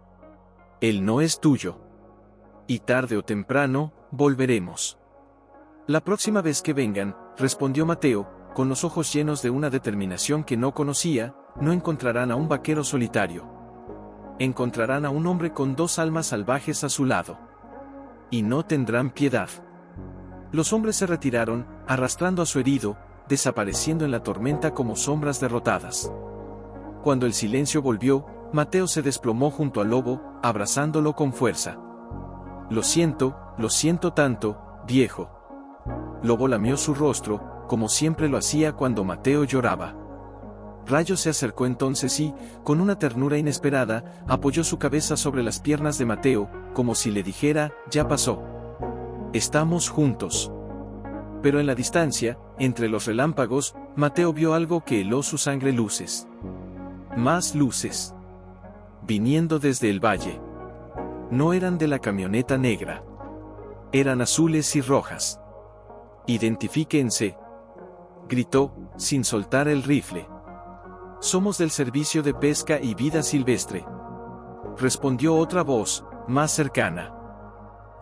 Él no es tuyo. Y tarde o temprano, volveremos. La próxima vez que vengan, respondió Mateo, con los ojos llenos de una determinación que no conocía, no encontrarán a un vaquero solitario. Encontrarán a un hombre con 2 almas salvajes a su lado. Y no tendrán piedad. Los hombres se retiraron, arrastrando a su herido, desapareciendo en la tormenta como sombras derrotadas. Cuando el silencio volvió, Mateo se desplomó junto al lobo, abrazándolo con fuerza. Lo siento tanto, viejo. Lobo lamió su rostro, como siempre lo hacía cuando Mateo lloraba. Rayo se acercó entonces y, con una ternura inesperada, apoyó su cabeza sobre las piernas de Mateo, como si le dijera, ya pasó. Estamos juntos. Pero en la distancia, entre los relámpagos, Mateo vio algo que heló su sangre: luces. Más luces. Viniendo desde el valle. No eran de la camioneta negra. Eran azules y rojas. «Identifíquense», gritó, sin soltar el rifle. «Somos del Servicio de Pesca y Vida Silvestre», respondió otra voz, más cercana.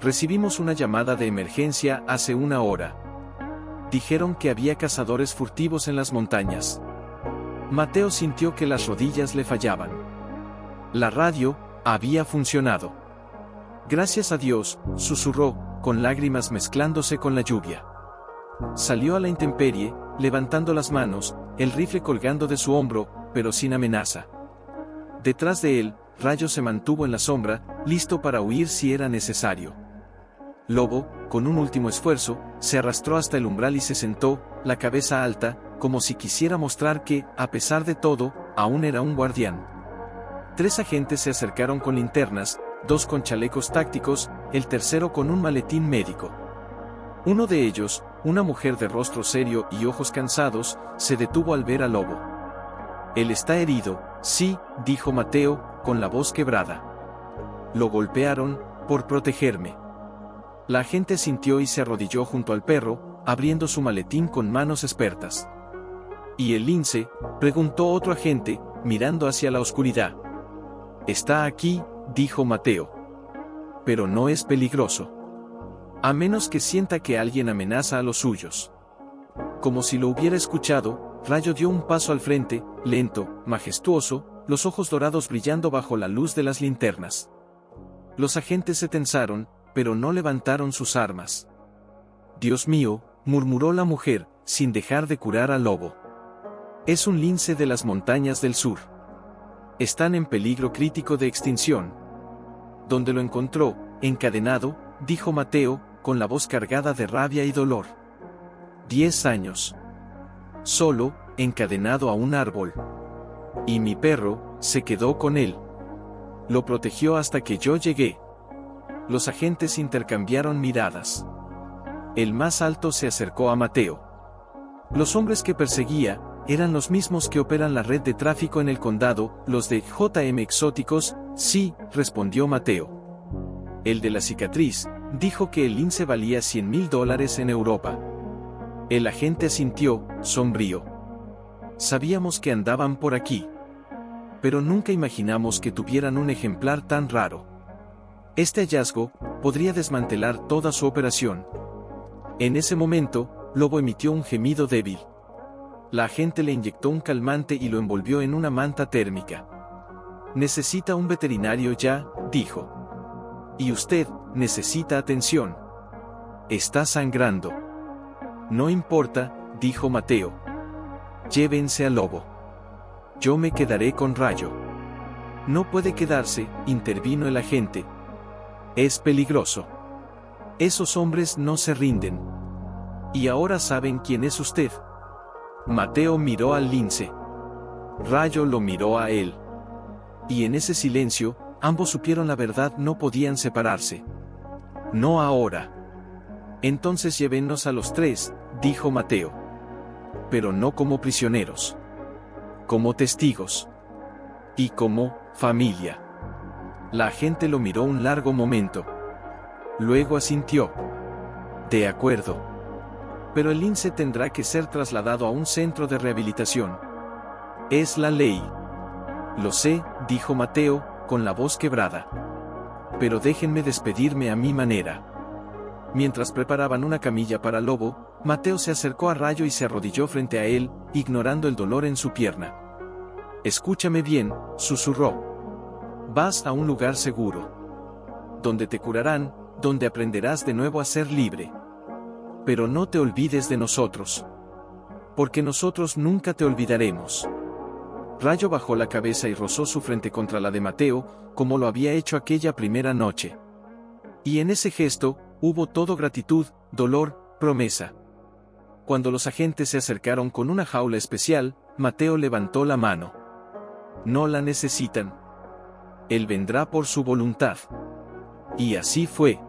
«Recibimos una llamada de emergencia hace 1 hora. Dijeron que había cazadores furtivos en las montañas». Mateo sintió que las rodillas le fallaban. La radio había funcionado. «Gracias a Dios», susurró, con lágrimas mezclándose con la lluvia. Salió a la intemperie, levantando las manos, el rifle colgando de su hombro, pero sin amenaza. Detrás de él, Rayo se mantuvo en la sombra, listo para huir si era necesario. Lobo, con un último esfuerzo, se arrastró hasta el umbral y se sentó, la cabeza alta, como si quisiera mostrar que, a pesar de todo, aún era un guardián. 3 agentes se acercaron con linternas, 2 con chalecos tácticos, el tercero con un maletín médico. Uno de ellos, una mujer de rostro serio y ojos cansados, se detuvo al ver a Lobo. «Él está herido», «Sí», dijo Mateo, con la voz quebrada. «Lo golpearon, por protegerme». La agente sintió y se arrodilló junto al perro, abriendo su maletín con manos expertas. «¿Y el lince?», preguntó otro agente, mirando hacia la oscuridad. «Está aquí», dijo Mateo. «Pero no es peligroso. A menos que sienta que alguien amenaza a los suyos». Como si lo hubiera escuchado, Rayo dio un paso al frente, lento, majestuoso, los ojos dorados brillando bajo la luz de las linternas. Los agentes se tensaron, pero no levantaron sus armas. «Dios mío», murmuró la mujer, sin dejar de curar al lobo. «Es un lince de las montañas del sur. Están en peligro crítico de extinción». «¿Dónde lo encontró?», encadenado, dijo Mateo, con la voz cargada de rabia y dolor. 10 años. Solo, encadenado a un árbol. Y mi perro, se quedó con él. Lo protegió hasta que yo llegué». Los agentes intercambiaron miradas. El más alto se acercó a Mateo. Los hombres que perseguía, eran los mismos que operan la red de tráfico en el condado, los de JM Exóticos. «Sí», respondió Mateo. El de la cicatriz, dijo que el lince valía $100,000 en Europa. El agente asintió, sombrío. «Sabíamos que andaban por aquí. Pero nunca imaginamos que tuvieran un ejemplar tan raro. Este hallazgo podría desmantelar toda su operación». En ese momento, Lobo emitió un gemido débil. La agente le inyectó un calmante y lo envolvió en una manta térmica. «Necesita un veterinario ya», dijo. «Y usted, necesita atención. Está sangrando». «No importa», dijo Mateo. «Llévense al Lobo. Yo me quedaré con Rayo». «No puede quedarse», intervino el agente. «Es peligroso. Esos hombres no se rinden. Y ahora saben quién es usted». Mateo miró al lince. Rayo lo miró a él. Y en ese silencio, ambos supieron la verdad: no podían separarse. «No ahora». «Entonces llévennos a los 3», dijo Mateo. «Pero no como prisioneros. Como testigos. Y como familia». La agente lo miró un largo momento. Luego asintió. «De acuerdo. pero el lince tendrá que ser trasladado a un centro de rehabilitación. Es la ley. Lo sé, dijo Mateo, con la voz quebrada. Pero déjenme despedirme a mi manera. Mientras preparaban una camilla para Lobo, Mateo se acercó a Rayo y se arrodilló frente a él, ignorando el dolor en su pierna. Escúchame bien, susurró. Vas a un lugar seguro. Donde te curarán, donde aprenderás de nuevo a ser libre. Pero no te olvides de nosotros. Porque nosotros nunca te olvidaremos. Rayo bajó la cabeza y rozó su frente contra la de Mateo, como lo había hecho aquella primera noche. Y en ese gesto, hubo todo gratitud, dolor, promesa. Cuando los agentes se acercaron con una jaula especial, Mateo levantó la mano. No la necesitan. Él vendrá por su voluntad. Y así fue.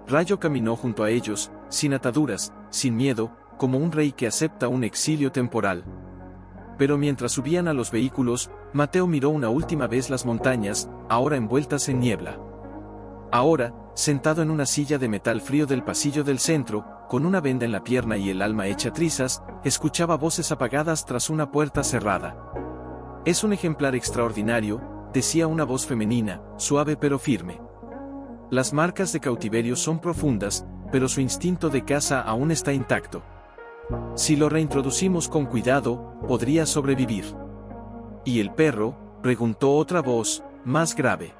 Rayo caminó junto a ellos, sin ataduras, sin miedo, como un rey que acepta un exilio temporal. Pero mientras subían a los vehículos, Mateo miró una última vez las montañas, ahora envueltas en niebla. Ahora, sentado en una silla de metal frío del pasillo del centro, con una venda en la pierna y el alma hecha trizas, escuchaba voces apagadas tras una puerta cerrada. Es un ejemplar extraordinario, decía una voz femenina, suave pero firme. Las marcas de cautiverio son profundas, pero su instinto de caza aún está intacto. Si lo reintroducimos con cuidado, podría sobrevivir. ¿Y el perro?, preguntó otra voz, más grave.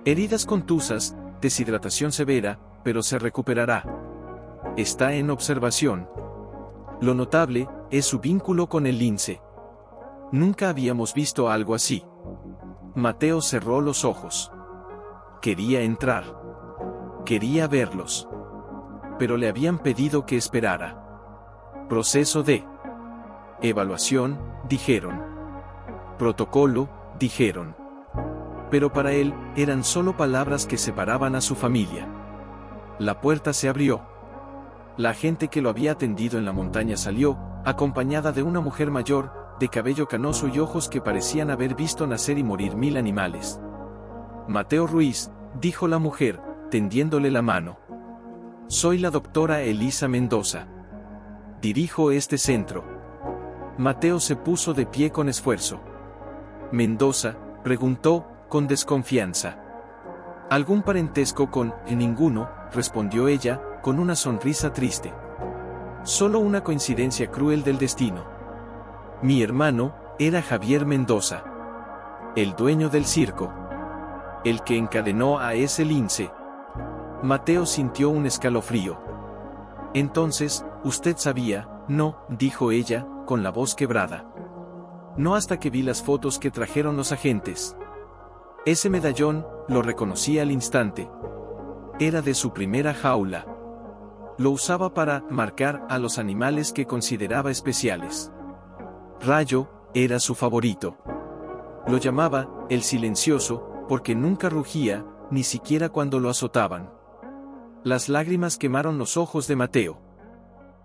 Heridas contusas, deshidratación severa, pero se recuperará. Está en observación. Lo notable es su vínculo con el lince. Nunca habíamos visto algo así. Mateo cerró los ojos. Quería entrar. Quería verlos. Pero le habían pedido que esperara. Proceso de evaluación, dijeron. Protocolo, dijeron. Pero para él, eran solo palabras que separaban a su familia. La puerta se abrió. La gente que lo había atendido en la montaña salió, acompañada de una mujer mayor, de cabello canoso y ojos que parecían haber visto nacer y morir 1000 animales. Mateo Ruiz, dijo la mujer, tendiéndole la mano. Soy la doctora Elisa Mendoza. Dirijo este centro. Mateo se puso de pie con esfuerzo. Mendoza, preguntó, con desconfianza. ¿Algún parentesco con ninguno?, respondió ella, con una sonrisa triste. Solo una coincidencia cruel del destino. Mi hermano era Javier Mendoza. El dueño del circo. El que encadenó a ese lince. Mateo sintió un escalofrío. Entonces, usted sabía, no, dijo ella, con la voz quebrada. No hasta que vi las fotos que trajeron los agentes. Ese medallón, lo reconocí al instante. Era de su primera jaula. Lo usaba para marcar a los animales que consideraba especiales. Rayo era su favorito. Lo llamaba el silencioso, porque nunca rugía, ni siquiera cuando lo azotaban. Las lágrimas quemaron los ojos de Mateo.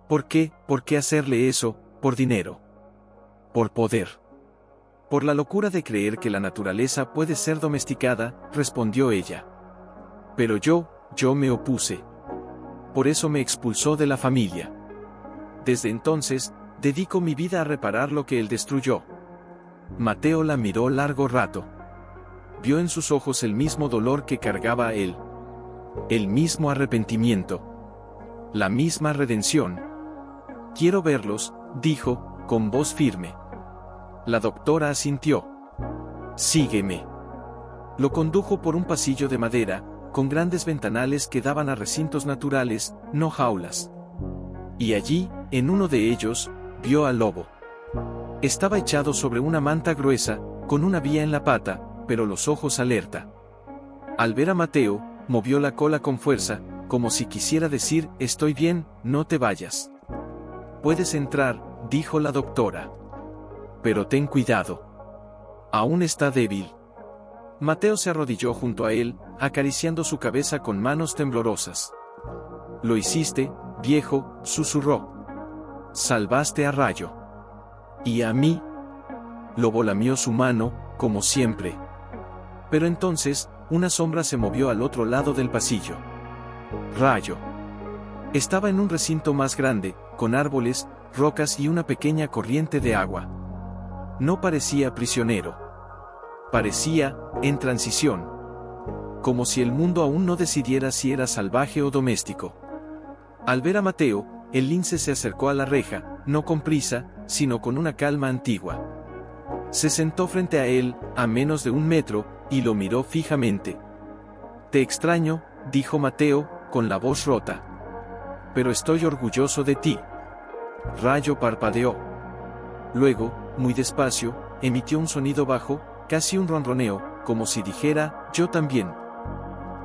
¿Por qué? ¿Por qué hacerle eso? Por dinero. Por poder. Por la locura de creer que la naturaleza puede ser domesticada, respondió ella. Pero yo me opuse. Por eso me expulsó de la familia. Desde entonces, dedico mi vida a reparar lo que él destruyó. Mateo la miró largo rato. Vio en sus ojos el mismo dolor que cargaba a él. El mismo arrepentimiento. La misma redención. Quiero verlos, dijo, con voz firme. La doctora asintió. Sígueme. Lo condujo por un pasillo de madera, con grandes ventanales que daban a recintos naturales, no jaulas. Y allí, en uno de ellos, vio al lobo. Estaba echado sobre una manta gruesa, con una vía en la pata, pero los ojos alerta. Al ver a Mateo, movió la cola con fuerza, como si quisiera decir, estoy bien, no te vayas. Puedes entrar, dijo la doctora. Pero ten cuidado. Aún está débil. Mateo se arrodilló junto a él, acariciando su cabeza con manos temblorosas. Lo hiciste, viejo, susurró. Salvaste a Rayo. Y a mí. Lobo lamió su mano, como siempre. Pero entonces, una sombra se movió al otro lado del pasillo. Rayo. Estaba en un recinto más grande, con árboles, rocas y una pequeña corriente de agua. No parecía prisionero. Parecía, en transición. Como si el mundo aún no decidiera si era salvaje o doméstico. Al ver a Mateo, el lince se acercó a la reja, no con prisa, sino con una calma antigua. Se sentó frente a él, a menos de 1 metro, y lo miró fijamente. «Te extraño», dijo Mateo, con la voz rota. «Pero estoy orgulloso de ti». Rayo parpadeó. Luego, muy despacio, emitió un sonido bajo, casi un ronroneo, como si dijera, «Yo también».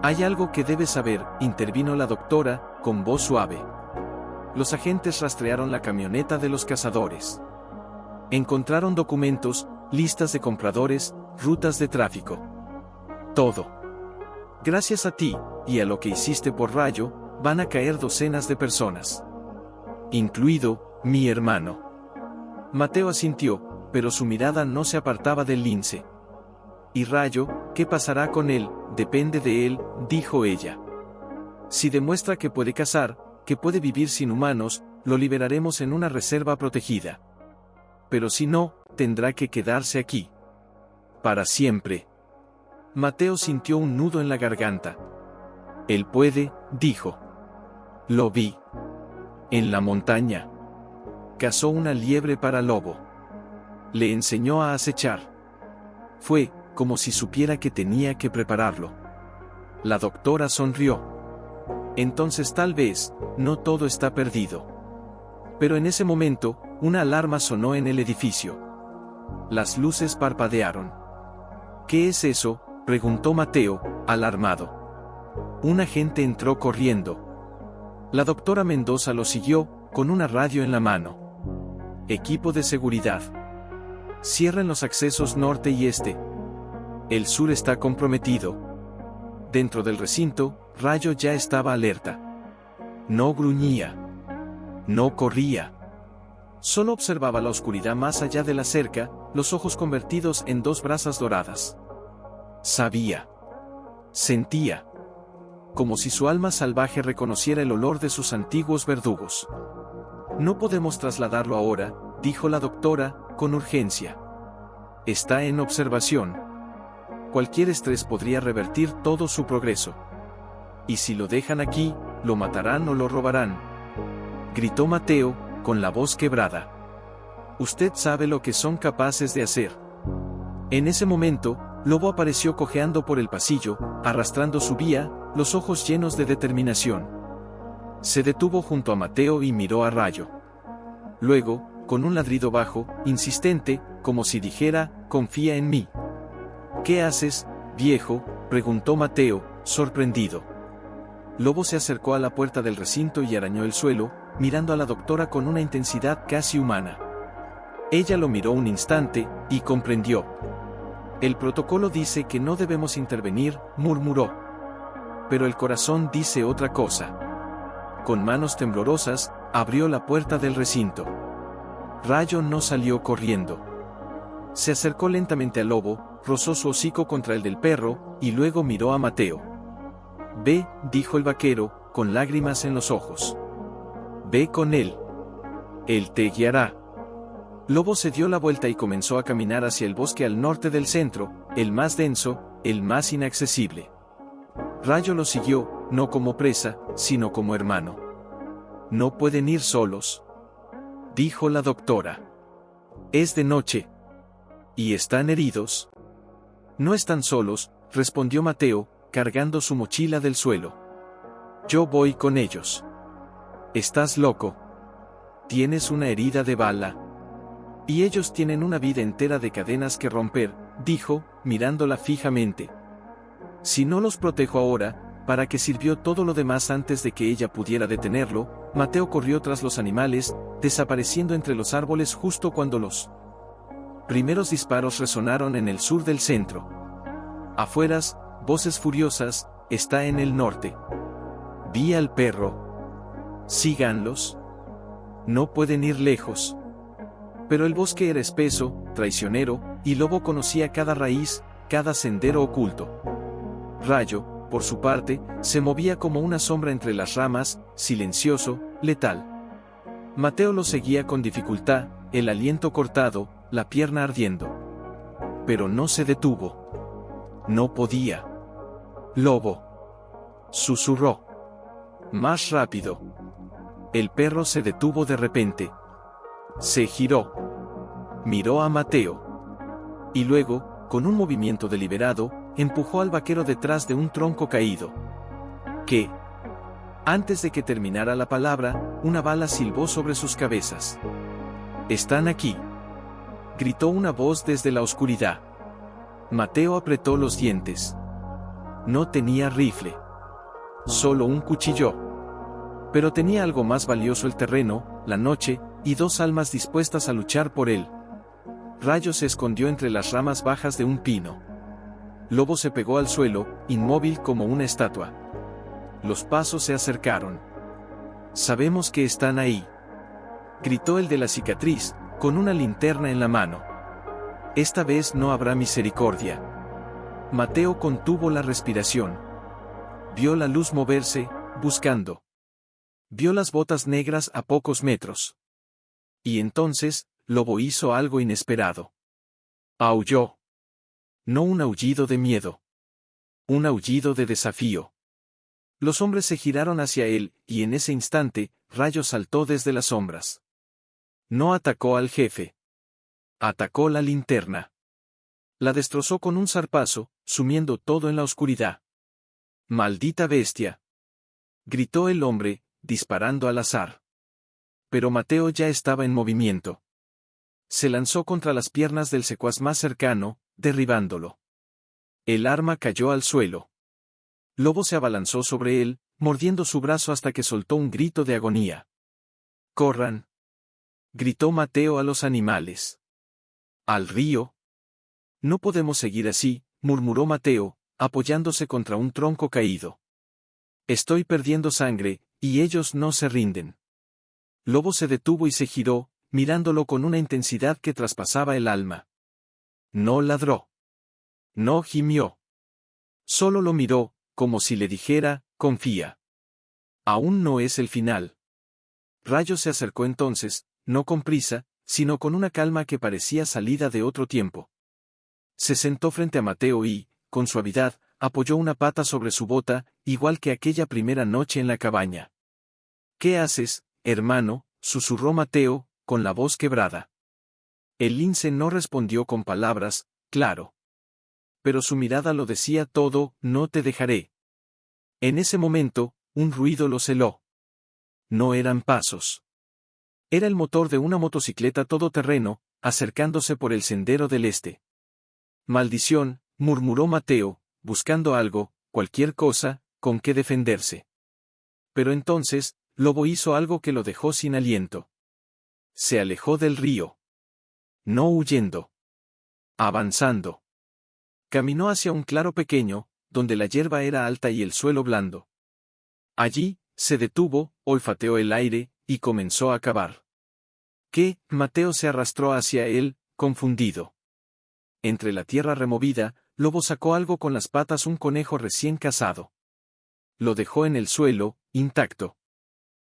«Hay algo que debes saber», intervino la doctora, con voz suave. Los agentes rastrearon la camioneta de los cazadores. Encontraron documentos, listas de compradores, rutas de tráfico. Todo. Gracias a ti, y a lo que hiciste por Rayo, van a caer docenas de personas. Incluido, mi hermano. Mateo asintió, pero su mirada no se apartaba del lince. «¿Y Rayo, qué pasará con él? Depende de él», dijo ella. «Si demuestra que puede cazar, que puede vivir sin humanos, lo liberaremos en una reserva protegida. Pero si no, tendrá que quedarse aquí. Para siempre». Mateo sintió un nudo en la garganta. «Él puede», dijo. «Lo vi. En la montaña. Cazó una liebre para lobo. Le enseñó a acechar. Fue, como si supiera que tenía que prepararlo». La doctora sonrió. «Entonces tal vez, no todo está perdido». Pero en ese momento, una alarma sonó en el edificio. Las luces parpadearon. «¿Qué es eso?», preguntó Mateo, alarmado. Un agente entró corriendo. La doctora Mendoza lo siguió, con una radio en la mano. «Equipo de seguridad. Cierren los accesos norte y este. El sur está comprometido». Dentro del recinto, Rayo ya estaba alerta. No gruñía. No corría. Solo observaba la oscuridad más allá de la cerca, los ojos convertidos en 2 brasas doradas. Sabía. Sentía. Como si su alma salvaje reconociera el olor de sus antiguos verdugos. «No podemos trasladarlo ahora», dijo la doctora, con urgencia. «Está en observación. Cualquier estrés podría revertir todo su progreso. Y si lo dejan aquí, lo matarán o lo robarán», gritó Mateo, con la voz quebrada. «Usted sabe lo que son capaces de hacer». En ese momento, Lobo apareció cojeando por el pasillo, arrastrando su vía, los ojos llenos de determinación. Se detuvo junto a Mateo y miró a Rayo. Luego, con un ladrido bajo, insistente, como si dijera, «Confía en mí». «¿Qué haces, viejo?», preguntó Mateo, sorprendido. Lobo se acercó a la puerta del recinto y arañó el suelo, mirando a la doctora con una intensidad casi humana. Ella lo miró un instante, y comprendió. «El protocolo dice que no debemos intervenir», murmuró. «Pero el corazón dice otra cosa». Con manos temblorosas, abrió la puerta del recinto. Rayo no salió corriendo. Se acercó lentamente al lobo, rozó su hocico contra el del perro, y luego miró a Mateo. «Ve», dijo el vaquero, con lágrimas en los ojos. «Ve con él. Él te guiará». Lobo se dio la vuelta y comenzó a caminar hacia el bosque al norte del centro, el más denso, el más inaccesible. Rayo lo siguió, no como presa, sino como hermano. «No pueden ir solos», dijo la doctora. «Es de noche. ¿Y están heridos?» «No están solos», respondió Mateo, cargando su mochila del suelo. «Yo voy con ellos». «Estás loco. Tienes una herida de bala. Y ellos tienen una vida entera de cadenas que romper», dijo, mirándola fijamente. «Si no los protejo ahora, ¿para qué sirvió todo lo demás antes de que ella pudiera detenerlo?» Mateo corrió tras los animales, desapareciendo entre los árboles justo cuando los primeros disparos resonaron en el sur del centro. Afueras, voces furiosas, «Está en el norte. Vi al perro. Síganlos. No pueden ir lejos». Pero el bosque era espeso, traicionero, y Lobo conocía cada raíz, cada sendero oculto. Rayo, por su parte, se movía como una sombra entre las ramas, silencioso, letal. Mateo lo seguía con dificultad, el aliento cortado, la pierna ardiendo. Pero no se detuvo. No podía. Lobo. Susurró. Más rápido. El perro se detuvo de repente. Se giró. Miró a Mateo. Y luego, con un movimiento deliberado, empujó al vaquero detrás de un tronco caído. ¿Qué? Antes de que terminara la palabra, una bala silbó sobre sus cabezas. «Están aquí», gritó una voz desde la oscuridad. Mateo apretó los dientes. No tenía rifle. Solo un cuchillo. Pero tenía algo más valioso: el terreno, la noche, y dos almas dispuestas a luchar por él. Rayo se escondió entre las ramas bajas de un pino. Lobo se pegó al suelo, inmóvil como una estatua. Los pasos se acercaron. «Sabemos que están ahí», gritó el de la cicatriz, con una linterna en la mano. «Esta vez no habrá misericordia». Mateo contuvo la respiración. Vio la luz moverse, buscando. Vio las botas negras a pocos metros. Y entonces, Lobo hizo algo inesperado. Aulló. No un aullido de miedo. Un aullido de desafío. Los hombres se giraron hacia él, y en ese instante, Rayo saltó desde las sombras. No atacó al jefe. Atacó la linterna. La destrozó con un zarpazo, sumiendo todo en la oscuridad. «¡Maldita bestia!», gritó el hombre, disparando al azar. Pero Mateo ya estaba en movimiento. Se lanzó contra las piernas del secuaz más cercano, derribándolo. El arma cayó al suelo. Lobo se abalanzó sobre él, mordiendo su brazo hasta que soltó un grito de agonía. «¡Corran!», gritó Mateo a los animales. «¡Al río!». «No podemos seguir así», murmuró Mateo, apoyándose contra un tronco caído. «Estoy perdiendo sangre, y ellos no se rinden». Lobo se detuvo y se giró, mirándolo con una intensidad que traspasaba el alma. No ladró. No gimió. Solo lo miró, como si le dijera: «Confía. Aún no es el final». Rayo se acercó entonces, no con prisa, sino con una calma que parecía salida de otro tiempo. Se sentó frente a Mateo y, con suavidad, apoyó una pata sobre su bota, igual que aquella primera noche en la cabaña. «¿Qué haces, hermano?», susurró Mateo, con la voz quebrada. El lince no respondió con palabras, claro. Pero su mirada lo decía todo: «No te dejaré». En ese momento, un ruido lo celó. No eran pasos. Era el motor de una motocicleta todoterreno, acercándose por el sendero del este. «Maldición», murmuró Mateo, buscando algo, cualquier cosa, con que defenderse. Pero entonces, Lobo hizo algo que lo dejó sin aliento. Se alejó del río. No huyendo. Avanzando. Caminó hacia un claro pequeño, donde la hierba era alta y el suelo blando. Allí, se detuvo, olfateó el aire, y comenzó a cavar. «¿Qué?», Mateo se arrastró hacia él, confundido. Entre la tierra removida, Lobo sacó algo con las patas: un conejo recién cazado. Lo dejó en el suelo, intacto.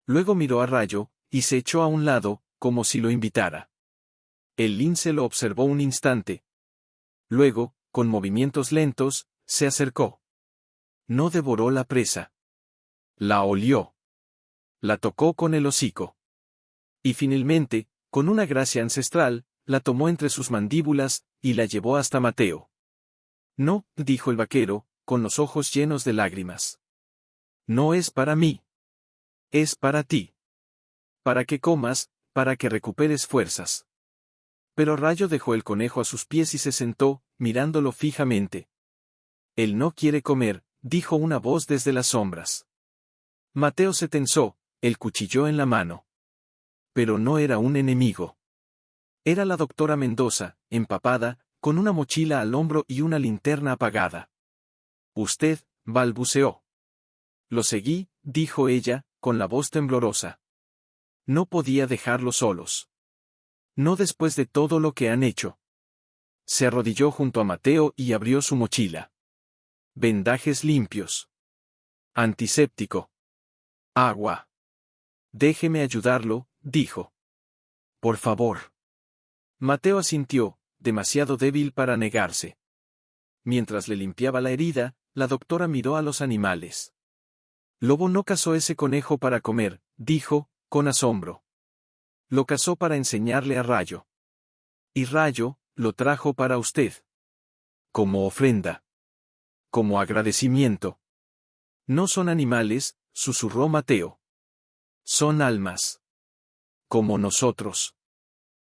Luego miró a Rayo, y se echó a un lado, como si lo invitara. El lince lo observó un instante. Luego, con movimientos lentos, se acercó. No devoró la presa. La olió. La tocó con el hocico. Y finalmente, con una gracia ancestral, la tomó entre sus mandíbulas, y la llevó hasta Mateo. «No», dijo el vaquero, con los ojos llenos de lágrimas. «No es para mí. Es para ti. Para que comas, para que recuperes fuerzas». Pero Rayo dejó el conejo a sus pies y se sentó, mirándolo fijamente. «Él no quiere comer», dijo una voz desde las sombras. Mateo se tensó, el cuchillo en la mano. Pero no era un enemigo. Era la doctora Mendoza, empapada, con una mochila al hombro y una linterna apagada. «Usted», balbuceó. «Lo seguí», dijo ella, con la voz temblorosa. «No podía dejarlos solos. No después de todo lo que han hecho». Se arrodilló junto a Mateo y abrió su mochila. Vendajes limpios. Antiséptico. Agua. Déjeme ayudarlo, dijo. Por favor. Mateo asintió, demasiado débil para negarse. Mientras le limpiaba la herida, la doctora miró a los animales. Lobo no cazó ese conejo para comer, dijo, con asombro. Lo cazó para enseñarle a Rayo. Y Rayo, lo trajo para usted. Como ofrenda. Como agradecimiento. No son animales, susurró Mateo. Son almas. Como nosotros.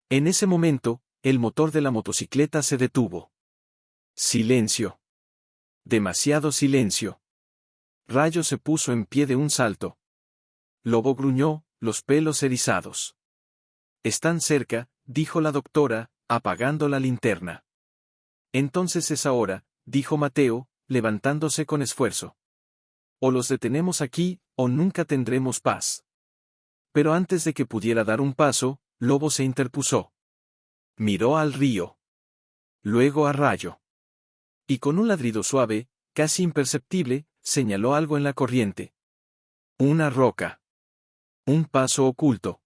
En ese momento, el motor de la motocicleta se detuvo. Silencio. Demasiado silencio. Rayo se puso en pie de un salto. Lobo gruñó, los pelos erizados. Están cerca, dijo la doctora, apagando la linterna. Entonces es ahora, dijo Mateo, levantándose con esfuerzo. O los detenemos aquí, o nunca tendremos paz. Pero antes de que pudiera dar un paso, Lobo se interpuso. Miró al río. Luego a Rayo. Y con un ladrido suave, casi imperceptible, señaló algo en la corriente. Una roca. Un paso oculto.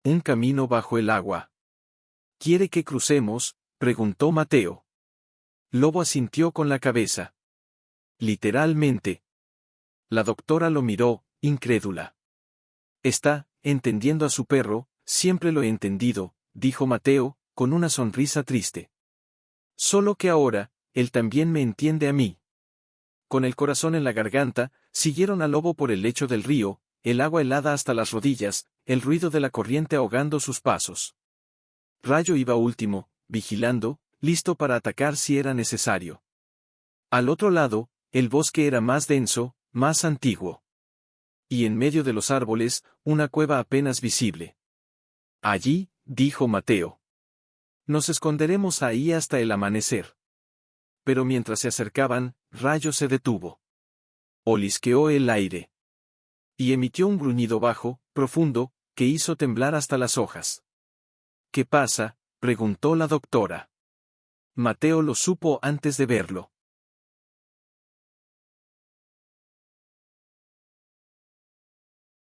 Un camino bajo el agua. ¿Quiere que crucemos?, preguntó Mateo. Lobo asintió con la cabeza. Literalmente. La doctora lo miró, incrédula. Está entendiendo a su perro, siempre lo he entendido, dijo Mateo, con una sonrisa triste. Solo que ahora, él también me entiende a mí. Con el corazón en la garganta, siguieron al lobo por el lecho del río, el agua helada hasta las rodillas, el ruido de la corriente ahogando sus pasos. Rayo iba último, vigilando, listo para atacar si era necesario. Al otro lado, el bosque era más denso, más antiguo. Y en medio de los árboles, una cueva apenas visible. Allí, dijo Mateo. Nos esconderemos ahí hasta el amanecer. Pero mientras se acercaban, Rayo se detuvo. Olisqueó el aire. Y emitió un gruñido bajo, profundo, que hizo temblar hasta las hojas. ¿Qué pasa?, preguntó la doctora. Mateo lo supo antes de verlo.